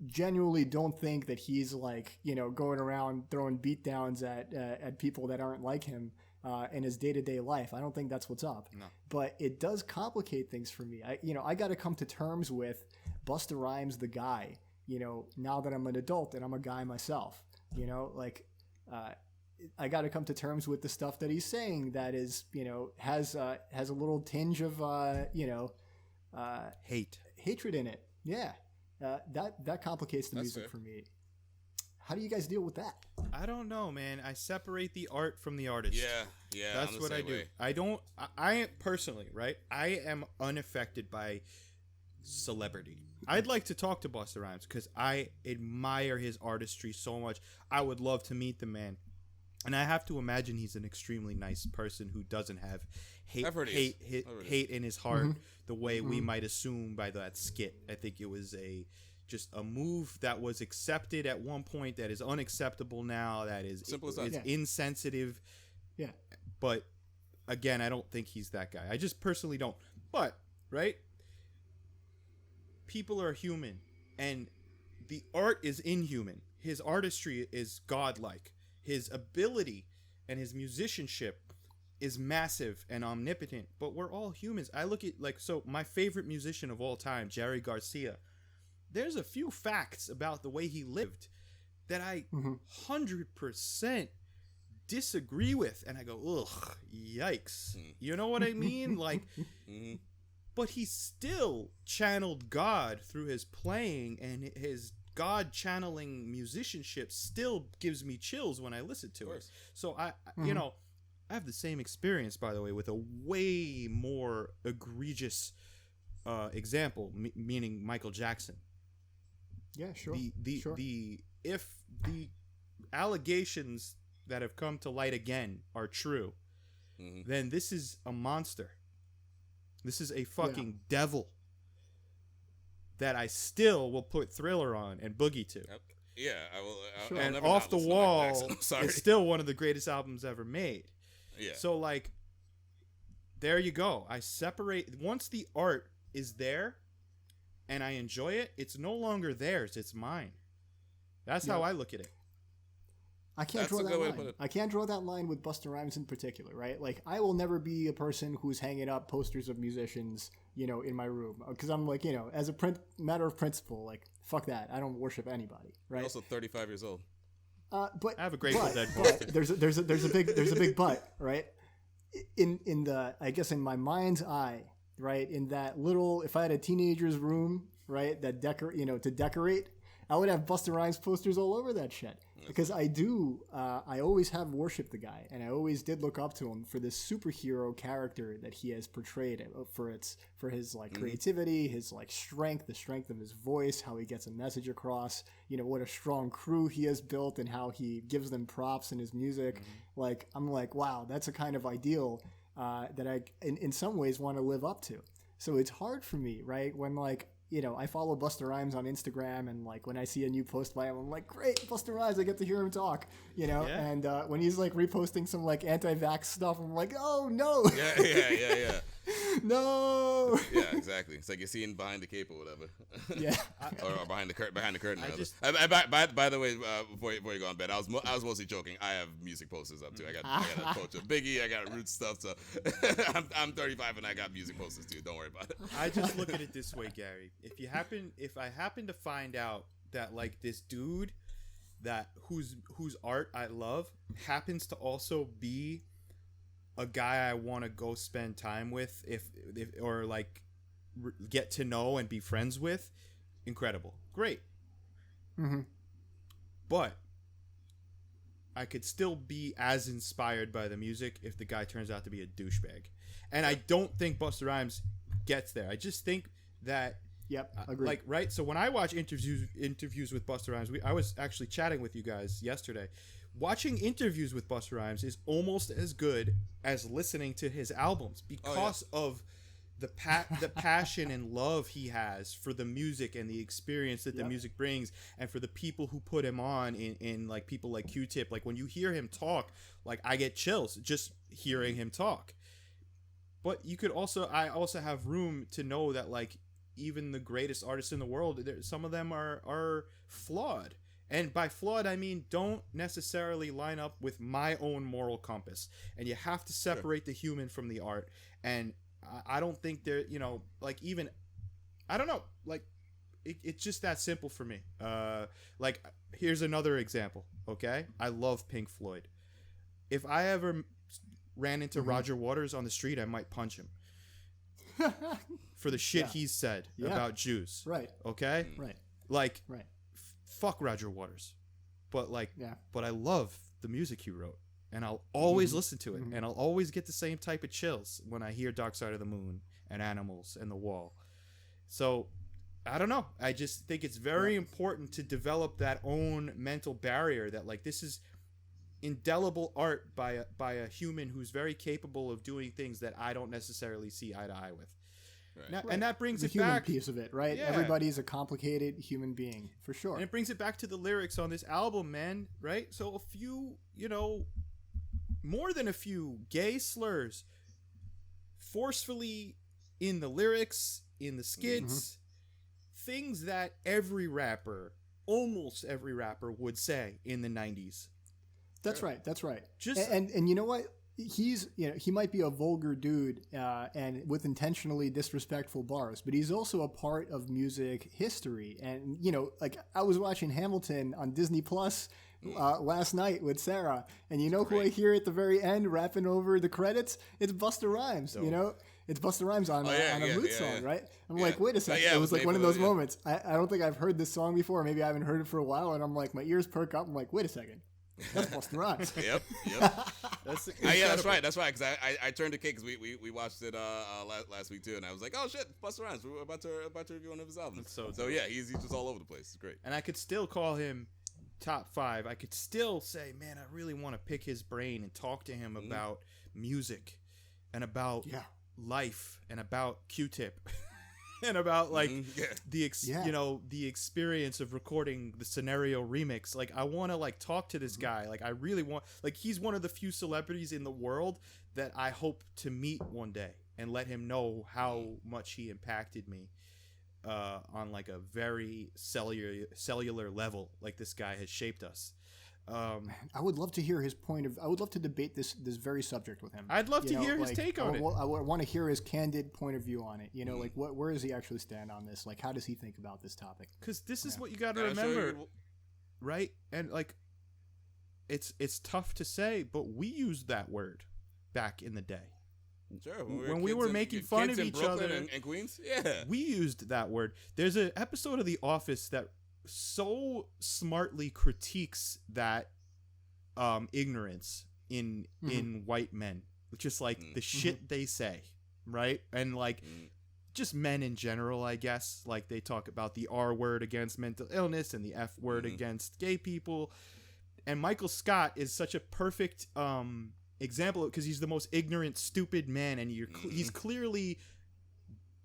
genuinely don't think that he's like going around throwing beatdowns at people that aren't like him in his day-to-day life. I don't think that's what's up. No. But it does complicate things for me. I got to come to terms with Busta Rhymes the guy, now that I'm an adult and I'm a guy myself. I got to come to terms with the stuff that he's saying that is has a little tinge of hatred in it. Yeah. That complicates the music fair. for me. How do you guys deal with that? I don't know, man. I separate the art from the artist. Yeah. That's I'm the what I same do. way. I don't. I personally, right? I am unaffected by celebrity. I'd like to talk to Busta Rhymes because I admire his artistry so much. I would love to meet the man. And I have to imagine he's an extremely nice person who doesn't have I've heard he is. hate in his heart the way we might assume by that skit. I think it was just a move that was accepted at one point that is unacceptable now. That is Simple as that. Yeah. insensitive. Yeah. But again, I don't think he's that guy. I just personally don't. But right, people are human, and the art is inhuman. His artistry is godlike. His ability and his musicianship is massive and omnipotent, but we're all humans. I look at so my favorite musician of all time, Jerry Garcia. There's a few facts about the way he lived that I 100% disagree with, and I go, ugh, yikes. You know what I mean? But he still channeled God through his playing, and his God channeling musicianship still gives me chills when I listen to it. So I have the same experience, by the way, with a way more egregious example, meaning Michael Jackson. Yeah, sure. If the allegations that have come to light again are true, then this is a monster. This is a fucking devil that I still will put Thriller on and boogie to. Yeah, I will. I'll And never Off not the listen to Michael Wall Jackson. I'm sorry. is still one of the greatest albums ever made. Yeah. So there you go. I separate once the art is there and I enjoy it, it's no longer theirs, it's mine. That's how I look at it. I can't That's draw a that good way to put line. it. I can't draw that line with Busta Rhymes in particular, right? Like, I will never be a person who's hanging up posters of musicians, in my room, because I'm like, as a matter of principle, like, fuck that. I don't worship anybody, right? You're also 35 years old. But I have a Grateful Dead but poster. there's a big but, right? In the I guess in my mind's eye, right? In that little, if I had a teenager's room, right, that to decorate, I would have Busta Rhymes posters all over that shit. Because I always have worshipped the guy, and I always did look up to him for this superhero character that he has portrayed, for his creativity, his strength, the strength of his voice, how he gets a message across, what a strong crew he has built, and how he gives them props in his music. I'm like, wow, that's a kind of ideal that I, in some ways, want to live up to. So it's hard for me, right, when I follow Busta Rhymes on Instagram, and when I see a new post by him, I'm like, great, Busta Rhymes, I get to hear him talk, Yeah. And when he's reposting some anti-vax stuff, I'm like, oh no, Yeah. no, Yeah, exactly. It's like you're seeing behind the cape or whatever. yeah, or behind the curtain. I just- By the way, before you go on bed, I was mostly joking. I have music posters up too. I got a culture Biggie. I got Roots stuff. So I'm 35 and I got music posters too. Don't worry about it. I just look at it this way, Gary. If I happen to find out that this dude whose art I love happens to also be a guy I want to go spend time with, or get to know and be friends with, incredible, great. But I could still be as inspired by the music if the guy turns out to be a douchebag, and I don't think Busta Rhymes gets there. I just think that. yep, agreed. Right. So when I watch interviews with Busta Rhymes, I was actually chatting with you guys yesterday. Watching interviews with Busta Rhymes is almost as good as listening to his albums because of the passion and love he has for the music and the experience that the music brings, and for the people who put him on in people like Q-Tip. When you hear him talk, I get chills just hearing him talk. But I also have room to know that even the greatest artists in the world, some of them are flawed. And by flawed, I mean don't necessarily line up with my own moral compass. And you have to separate the human from the art. And I don't think they're, even, I don't know, it's just that simple for me. Here's another example, okay? I love Pink Floyd. If I ever ran into Roger Waters on the street, I might punch him. For the shit he's said about Jews. Right. Okay? Right. Right. Fuck Roger Waters. But but I love the music he wrote, and I'll always listen to it, and I'll always get the same type of chills when I hear Dark Side of the Moon and Animals and The Wall. So I don't know. I just think it's very important to develop that own mental barrier that this is indelible art by a human who's very capable of doing things that I don't necessarily see eye to eye with. Right. Now, and that brings the it human back. piece of it, right? Yeah. Everybody's a complicated human being, for sure. And it brings it back to the lyrics on this album, man, right? So a few, more than a few gay slurs forcefully in the lyrics, in the skits, things that almost every rapper would say in the 90s. That's right. That's right. Just- and you know what? He might be a vulgar dude and with intentionally disrespectful bars, but he's also a part of music history. And like I was watching Hamilton on Disney Plus last night with Sarah, and who I hear at the very end rapping over the credits? It's Busta Rhymes. It's Busta Rhymes on a Root song, right? I'm like, wait a second. It was like one of those moments. I don't think I've heard this song before. Maybe I haven't heard it for a while, and I'm like, my ears perk up. I'm like, wait a second. That's Busta Rhymes. Yep. That's right. Because I turned to Kate because we watched it last week too, and I was like, oh shit, Busta Rhymes. We're about to review one of his albums. So yeah, he's just all over the place. It's great. And I could still call him top 5. I could still say, man, I really want to pick his brain and talk to him about music and about life and about Q-Tip. And about like the experience of recording the Scenario remix. Like I want to like talk to this guy. Like I really want, like he's one of the few celebrities in the world that I hope to meet one day and let him know how much he impacted me on like a very cellular level. Like this guy has shaped us. I would love to hear his point of. I would love to debate this very subject with him. I'd love to hear his take on it. I want to hear his candid point of view on it. Like where does he actually stand on this? Like how does he think about this topic? Because this is what you got to remember, right? And like, it's tough to say, but we used that word back in the day. Sure, when we were making fun of each other in Queens, we used that word. There's an episode of The Office that so smartly critiques that ignorance in white men, just like the shit they say, right? And like just men in general, I guess. Like they talk about the R word against mental illness and the F word against gay people. And Michael Scott is such a perfect example because he's the most ignorant, stupid man, and he's clearly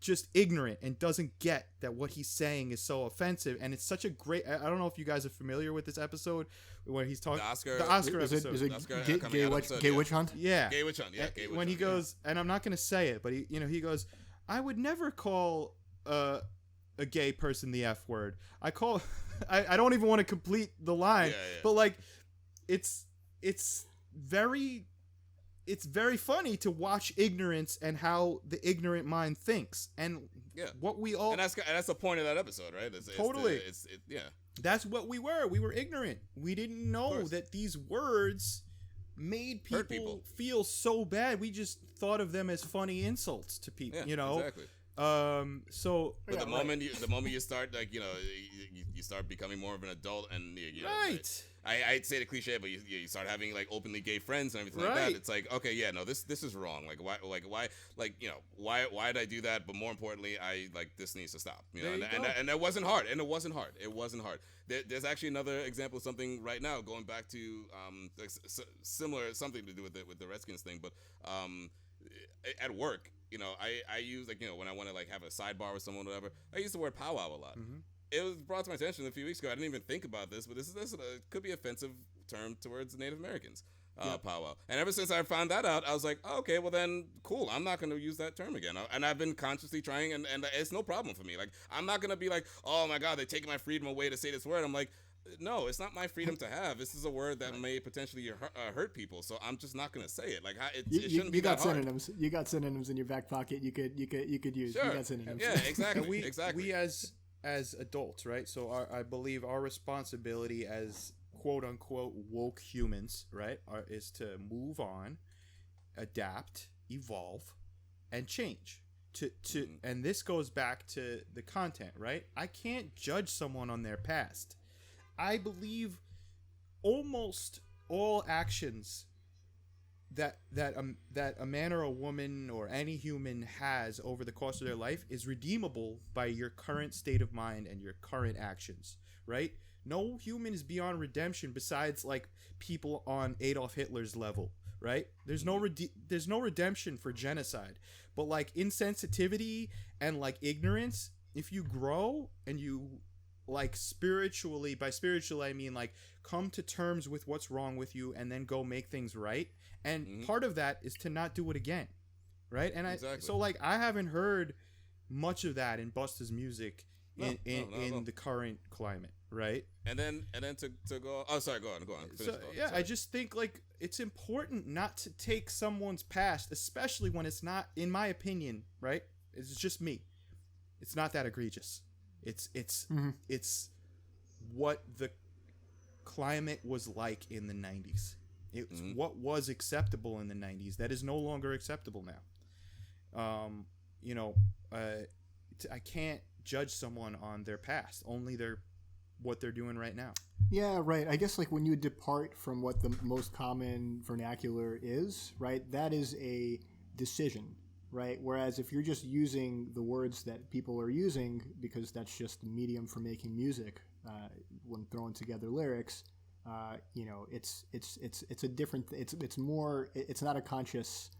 just ignorant and doesn't get that what he's saying is so offensive. And it's such a great, I don't know if you guys are familiar with this episode where he's talking the Oscar episode. Is it gay witch hunt? Yeah, gay witch hunt. Yeah, gay witch when hunt, he goes, and I'm not going to say it, but he goes, I would never call a gay person the F word. I don't even want to complete the line, but like it's very funny to watch ignorance and how the ignorant mind thinks and what we all. And that's the point of that episode, right? Totally. Yeah. That's what we were. We were ignorant. We didn't know that these words made people feel so bad. We just thought of them as funny insults to people. Exactly. So. But the moment you start you start becoming more of an adult and right. I'd say the cliche, but you start having like openly gay friends and everything like that. It's like, okay, this is wrong. Like why did I do that? But more importantly, this needs to stop. And it wasn't hard. It wasn't hard. There's actually another example of something right now going back to similar, something to do with the Redskins thing, but at work, I use when I want to have a sidebar with someone or whatever, I use the word powwow a lot. It was brought to my attention a few weeks ago. I didn't even think about this, but this could be an offensive term towards Native Americans. Powwow. And ever since I found that out, I was like, oh, okay, well then, cool. I'm not going to use that term again. And I've been consciously trying, and it's no problem for me. Like, I'm not going to be like, oh my God, they're taking my freedom away to say this word. I'm like, no, it's not my freedom to have. This is a word that may potentially hurt people, so I'm just not going to say it. Like, it shouldn't be that hard. Synonyms. You got synonyms in your back pocket. You could use. Sure. You got synonyms. Yeah, exactly. Exactly. We as adults, right? So I believe our responsibility as quote unquote woke humans, right, is to move on, adapt, evolve, and change. And this goes back to the content, right? I can't judge someone on their past. I believe almost all actions that a man or a woman or any human has over the course of their life is redeemable by your current state of mind and your current actions, right? No human is beyond redemption besides like people on Adolf Hitler's level, right? There's no redemption for genocide, but like insensitivity and like ignorance, if you grow and you like spiritually, by spiritually I mean like come to terms with what's wrong with you and then go make things right, and part of that is to not do it again, right? And so like I haven't heard much of that in Busta's music in the current climate, right? And then to go. Oh, sorry. Go on. So yeah, I just think like it's important not to take someone's past, especially when it's not, in my opinion, right? It's just me. It's not that egregious. It's what the climate was like in the 90s. It's what was acceptable in the 90s that is no longer acceptable now. I can't judge someone on their past, only what they're doing right now. Yeah, right. I guess like when you depart from what the most common vernacular is, right, that is a decision, right? Whereas if you're just using the words that people are using because that's just the medium for making music, when throwing together lyrics, it's a different. It's not a conscious,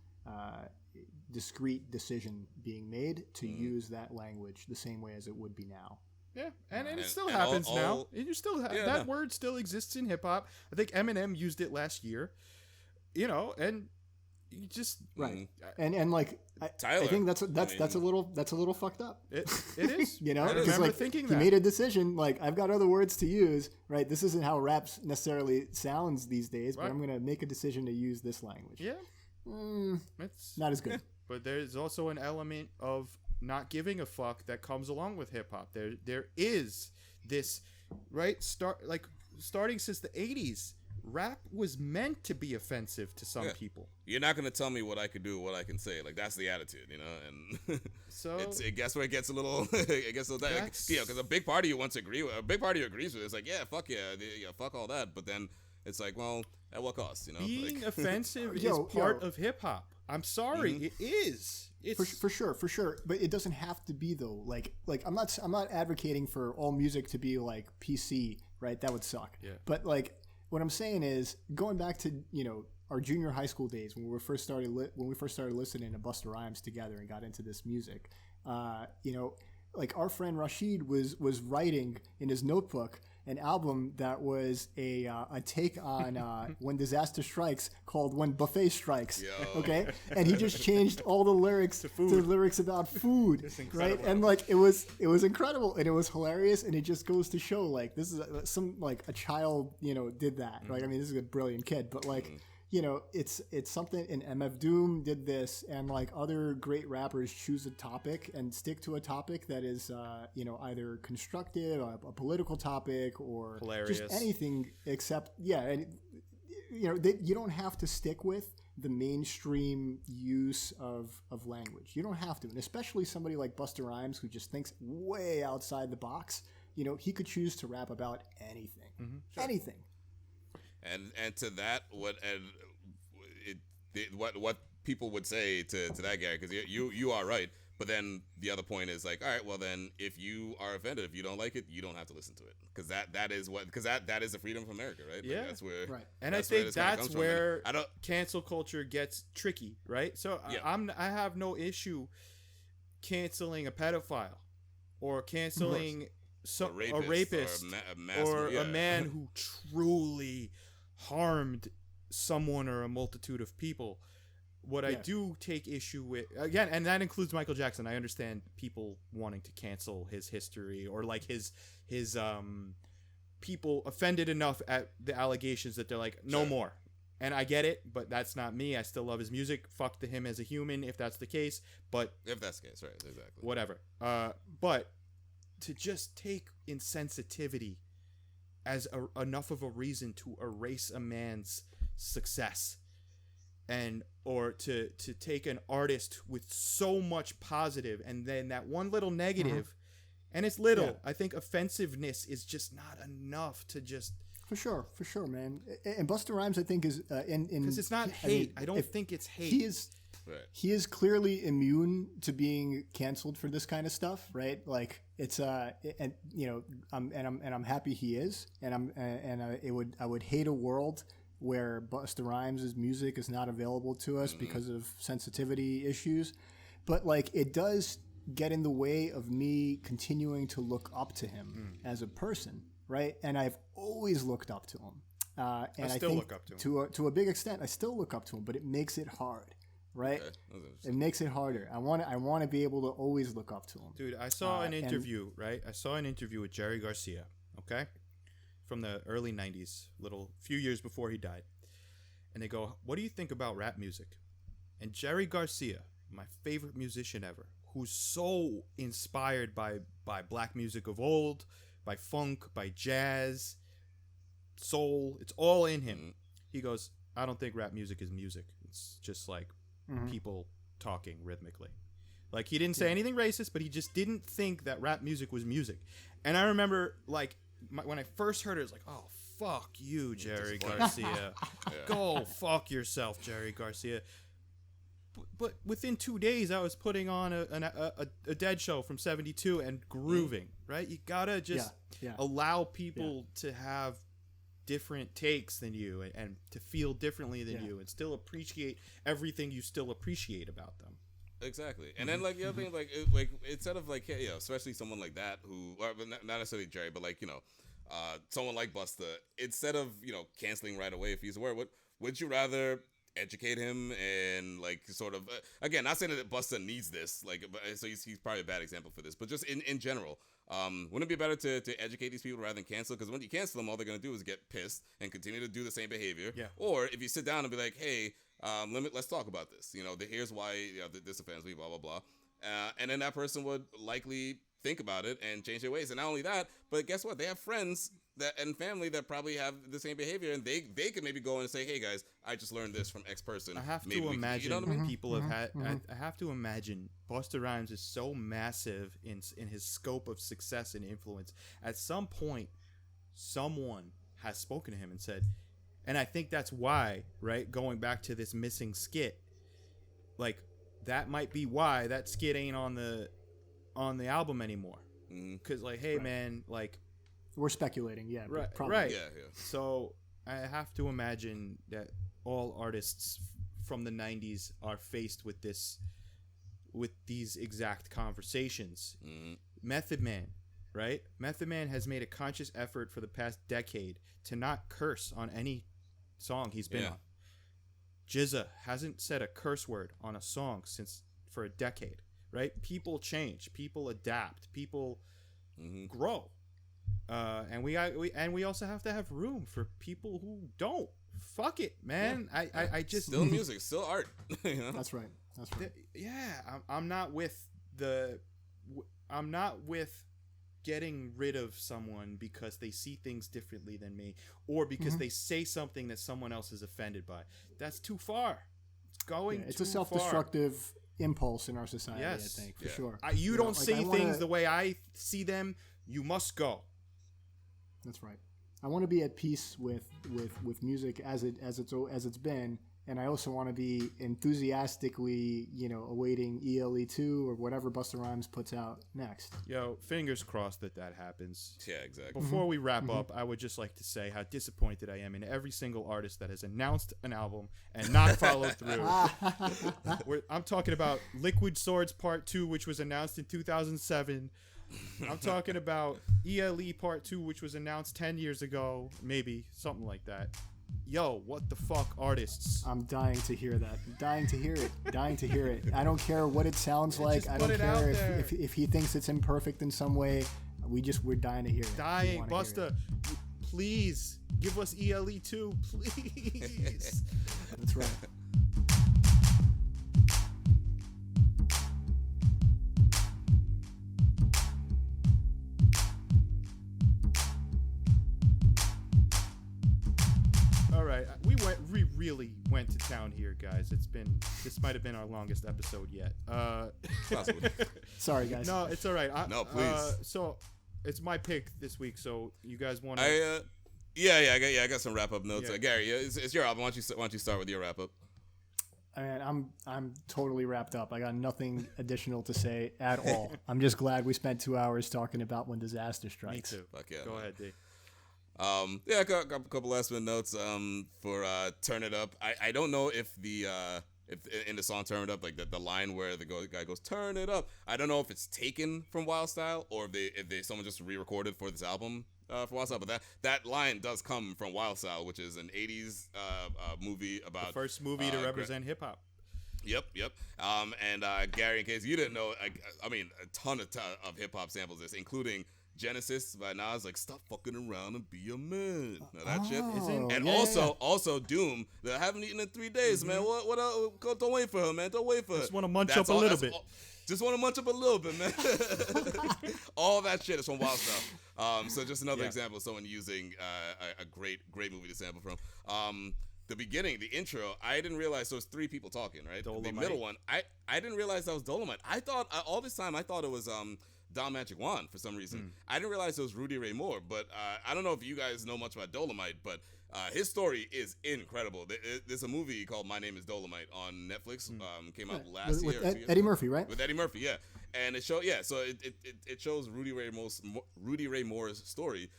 discrete decision being made to use that language the same way as it would be now. Yeah, and it still happens now. You still that word still exists in hip hop. I think Eminem used it last year. And you just right. And like Tyler, I think that's a little fucked up. It is. I remember like thinking he that. made a decision. Like I've got other words to use. Right. This isn't how rap necessarily sounds these days. But I'm gonna make a decision to use this language. Yeah. It's not as good. But there's also an element of not giving a fuck that comes along with hip hop. There is this, right? Starting since the 80s, rap was meant to be offensive to some people. You're not gonna tell me what I could do, what I can say. Like that's the attitude, And so I guess where it gets a little, because a big part of you wants to agree with, a big part of you agrees with it. It's like, yeah, fuck all that. But then it's like, well, at what cost, Being offensive is part of hip hop. I'm sorry, it is. It's for sure. But it doesn't have to be though. Like I'm not advocating for all music to be like PC, right? That would suck. Yeah. But like what I'm saying is going back to our junior high school days when we first started listening to Busta Rhymes together and got into this music. Like our friend Rashid was writing in his notebook an album that was a take on When Disaster Strikes called When Buffet Strikes. Yo. Okay, and he just changed all the lyrics to lyrics about food, right? And like it was incredible and it was hilarious, and it just goes to show like this is a child did that. Like I mean, this is a brilliant kid, but like. It's something, and MF Doom did this, and like other great rappers choose a topic and stick to a topic that is, either constructive, a political topic, or hilarious. Just anything except, and you don't have to stick with the mainstream use of language. You don't have to, and especially somebody like Busta Rhymes who just thinks way outside the box. He could choose to rap about anything, anything. And to that, what people would say to that guy, because you are right, but then the other point is like, all right, well then if you are offended, if you don't like it, you don't have to listen to it, because that is the freedom of America, right? Yeah, like that's where right. And that's I think that's where cancel culture gets tricky, right? So yeah. I have no issue canceling a pedophile or canceling a rapist or a man who truly harmed someone or a multitude of people. What I do take issue with, again, and that includes Michael Jackson. I understand people wanting to cancel his history or like his people offended enough at the allegations that they're like, no more. And I get it, but that's not me. I still love his music. Fuck to him as a human if that's the case. But if that's the case, right, exactly. Whatever. But to just take insensitivity as enough of a reason to erase a man's success, or to take an artist with so much positive and then that one little negative, and it's little. I think offensiveness is just not enough to just For sure, man. And Busta Rhymes, I think, is because it's not hate. I don't think it's hate. He is clearly immune to being canceled for this kind of stuff, right? Like it's and you know, I'm happy he is, and I would hate a world where Busta Rhymes' music is not available to us because of sensitivity issues, but like it does get in the way of me continuing to look up to him as a person. Right, and I've always looked up to him, and I think look up to him. To a big extent, I still look up to him, but it makes it hard, right? Okay. It makes it harder. I want to be able to always look up to him. Dude, I saw an interview, right? I saw an interview with Jerry Garcia, okay, from the early '90s, few years before he died, and they go, "What do you think about rap music?" And Jerry Garcia, my favorite musician ever, who's so inspired by black music of old, by funk, by jazz, soul, it's all in him. He goes, I don't think rap music is music. It's just like people talking rhythmically. Like he didn't say anything racist, but he just didn't think that rap music was music. And I remember like when I first heard it, it was like, oh, fuck you, Jerry Garcia. Go fuck yourself, Jerry Garcia. But within 2 days, I was putting on a Dead show from '72 and grooving. Right? You gotta just allow people to have different takes than you and to feel differently than you and still appreciate everything you still appreciate about them. Exactly. And then like the other thing, like instead of like especially someone like that who, or not necessarily Jerry, but like someone like Busta, instead of canceling right away if he's aware, would you rather educate him and like sort of again, not saying that Busta needs this, like, so he's probably a bad example for this, but just in general, wouldn't it be better to educate these people rather than cancel? Because when you cancel them, all they're gonna do is get pissed and continue to do the same behavior. Yeah. Or if you sit down and be like, hey, let's talk about this. Here's why this offends me, blah blah blah, and then that person would likely think about it and change their ways. And not only that, but guess what? They have friends and family that probably have the same behavior, and they could maybe go and say, hey guys, I just learned this from X person. I have Maybe to imagine what I mean? people have had. I have to imagine Busta Rhymes is so massive in his scope of success and influence. At some point, someone has spoken to him and said, and I think that's why, right? Going back to this missing skit, like that might be why that skit ain't on the album anymore. Because like, hey man, like. We're speculating, yeah. Right, probably. right. Yeah. So I have to imagine that all artists from the '90s are faced with these exact conversations. Method Man, right? Method Man has made a conscious effort for the past decade to not curse on any song he's been on. Jizza hasn't said a curse word on a song for a decade, right? People change, people adapt, people grow. And we also have to have room for people who don't. Fuck it, man. I just still music, still art. That's right. I'm not with getting rid of someone because they see things differently than me, or because they say something that someone else is offended by. That's too far. It's going. It's a self-destructive impulse in our society. Yes. I think for sure. You don't see things the way I see them. You must go. That's right. I want to be at peace with music as it's been, and I also want to be enthusiastically, awaiting ELE2 or whatever Busta Rhymes puts out next. Yo, fingers crossed that happens. Yeah, exactly. Before we wrap up, I would just like to say how disappointed I am in every single artist that has announced an album and not followed through. I'm talking about Liquid Swords Part 2, which was announced in 2007. I'm talking about ELE Part 2, which was announced 10 years ago, maybe, something like that. Yo, what the fuck, artists? I'm dying to hear that. Dying to hear it. I don't care what it sounds like. I don't care if he thinks it's imperfect in some way. We're dying to hear it. Dying. Busta, please, give us ELE2, please. That's right. We really went to town here, guys. This might have been our longest episode yet. Sorry, guys. No, it's all right. No, please. So it's my pick this week. So you guys want to? I got some wrap up notes. Yeah. Gary, it's your album. Why don't you start with your wrap up? I mean, I'm totally wrapped up. I got nothing additional to say at all. I'm just glad we spent 2 hours talking about when disaster Me strikes. too. Fuck yeah, Go man. ahead, D. I got a couple last minute notes for Turn It Up. I don't know if if in the song Turn It Up, like the line where the guy goes turn it up, I don't know if it's taken from Wild Style or if someone just re-recorded for this album for Wild Style, but that line does come from Wild Style, which is an 80s movie about The first movie to represent hip hop. Yep. And Gary, in case you didn't know, I mean, a ton of hip hop samples this, including Genesis by Nas, like stop fucking around and be a man. Now that shit. And also Doom. That I haven't eaten in 3 days, man. What else? Don't wait for her, man. Don't wait for her. Just want to munch up a little bit. Just want to munch up a little bit, man. All that shit is from Wild Style. So just another example of someone using a great movie to sample from. The beginning, the intro, I didn't realize, so it's 3 people talking, right? Dolomite. The middle one, I didn't realize that was Dolomite. I thought, all this time, I thought it was Don Magic Wand for some reason. I didn't realize it was Rudy Ray Moore, but I don't know if you guys know much about Dolomite, but his story is incredible. There's a movie called My Name is Dolomite on Netflix. Came out last year. With Eddie Murphy, right? With Eddie Murphy, yeah. And it shows Rudy Ray Moore's story.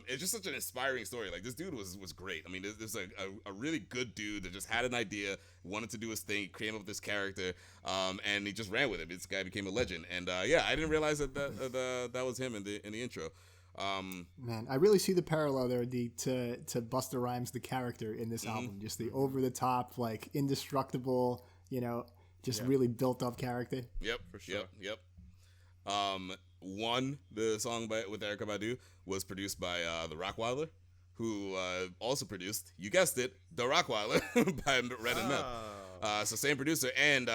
It's just such an inspiring story. Like, this dude was great. I mean, there's a really good dude that just had an idea, wanted to do his thing, came up with this character, and he just ran with it. This guy became a legend. And I didn't realize that was him in the intro. Man, I really see the parallel there, D, to Busta Rhymes, the character in this album. Just the over the top, like indestructible, just really built up character. Yep, for sure. Yep. The song with Erykah Badu was produced by the Rockwilder, who also produced, you guessed it, the Rockwilder by Red and Meth. So same producer, and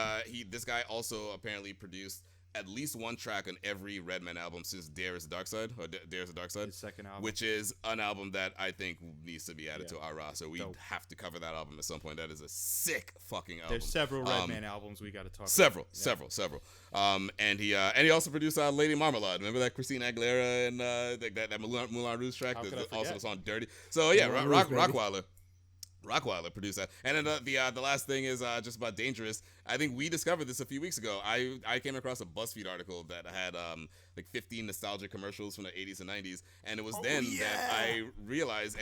this guy also apparently produced at least one track on every Redman album since Dare is the Dark Side, or Dare is the Dark Side, His second album. which is an album that I think needs to be added to our roster. We Dope. have to cover that album at some point. That is a sick fucking album. There's several Redman albums we got to talk Several. And he also produced Lady Marmalade. Remember that Christina Aguilera and that Moulin Rouge track? How could I Also forget? the song Dirty. So yeah, Moulin Rouge, baby. Rockwilder produced that. And then the last thing is just about Dangerous. I think we discovered this a few weeks ago. I came across a BuzzFeed article that had like 15 nostalgia commercials from the 80s and 90s, and it was that I realized,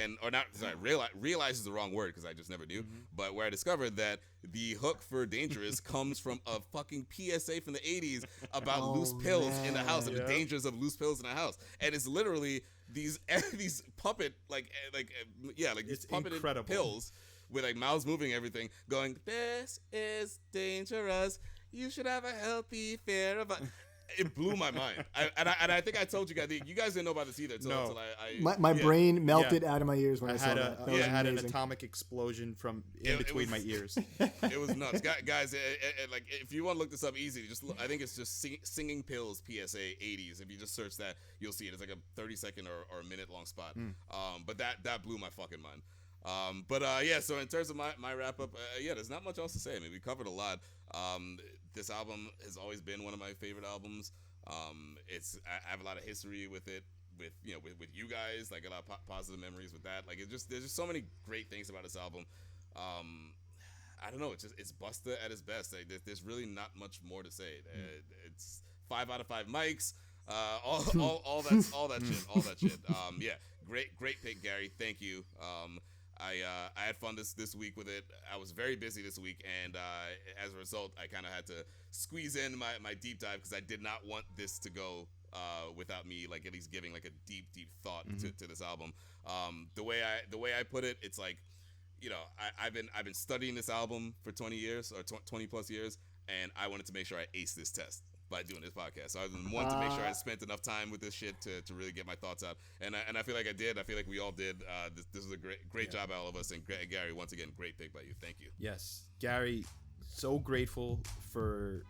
realize is the wrong word because I just never knew, but where I discovered that the hook for Dangerous comes from a fucking PSA from the 80s about loose pills in the house and the dangers of loose pills in the house, and it's literally these puppet these puppeted incredible. pills with like mouths moving, everything going, this is dangerous, you should have a healthy fear of it blew my mind. I think I told you guys didn't know about this either until My brain melted out of my ears when I saw that. I had an atomic explosion from between my ears. It was nuts. Guys, like if you want to look this up easy, I think it's just Singing Pills PSA 80s. If you just search that, you'll see it. It's like a 30-second or a minute long spot. But that blew my fucking mind. So in terms of my wrap up, there's not much else to say. I mean, we covered a lot. This album has always been one of my favorite albums. I have a lot of history with it, with you guys, like a lot of positive memories with that. Like there's just so many great things about this album. I don't know. It's Busta at his best. Like, there's really not much more to say. It's 5 out of 5 mics. All that shit. Great pick, Gary. Thank you. I had fun this week with it. I was very busy this week, and as a result, I kind of had to squeeze in my deep dive because I did not want this to go without me like at least giving like a deep thought to this album. The way I put it, it's like, I've been studying this album for 20 years or 20 plus years, and I wanted to make sure I aced this test by doing this podcast. So I wanted to make sure I spent enough time with this shit to really get my thoughts out. And I feel like I did. I feel like we all did. This is a great job by all of us. And Gary, once again, great pick by you. Thank you. Yes, Gary, so grateful for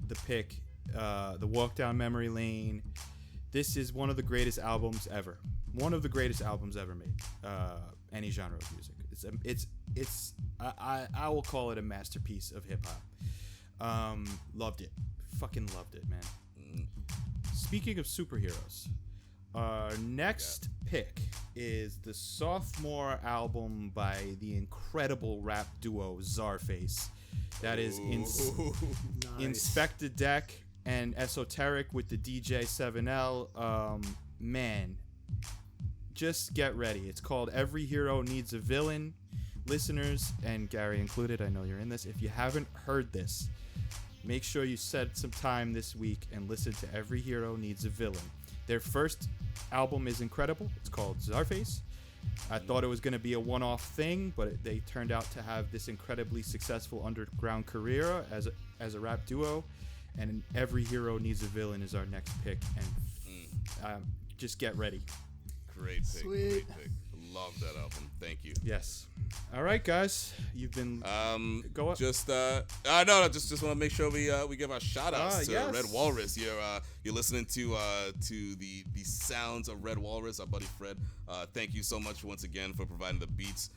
the pick, the walk down memory lane. This is one of the greatest albums ever. One of the greatest albums ever made. Any genre of music. I will call it a masterpiece of hip hop. Loved it. Fucking loved it, man. Speaking of superheroes, our next pick is the sophomore album by the incredible rap duo Czarface. That is Nice. Inspector Deck and Esoteric with the DJ 7L. Man, just get ready. It's called Every Hero Needs a Villain. Listeners, and Gary included, I know you're in this. If you haven't heard this, make sure you set some time this week and listen to Every Hero Needs a Villain. Their first album is incredible. It's called Czarface. I thought it was going to be a one-off thing, but they turned out to have this incredibly successful underground career as a rap duo. And Every Hero Needs a Villain is our next pick. And just get ready. Great pick. Sweet. Great pick. Love that album. Thank you. Yes. All right, guys. You've been go up. Just no, just want to make sure we give our shout outs to yes. Red Walrus. You're listening to the sounds of Red Walrus, our buddy Fred. Thank you so much once again for providing the beats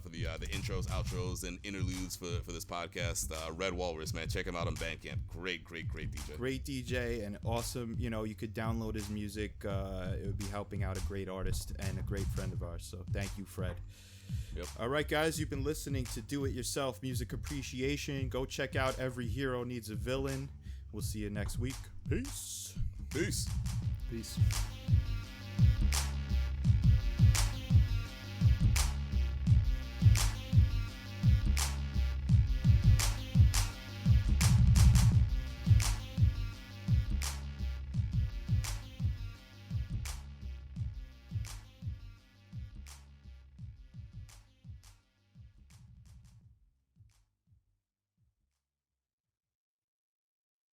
for the intros, outros, and interludes for this podcast. Red Walrus, man, check him out on Bandcamp. Great DJ. Great DJ and awesome. You know, you could download his music. It would be helping out a great artist and a great friend of ours. So thank you, Fred. Yep. All right, guys, you've been listening to Do It Yourself Music Appreciation. Go check out Every Hero Needs a Villain. We'll see you next week. Peace. Peace. Peace.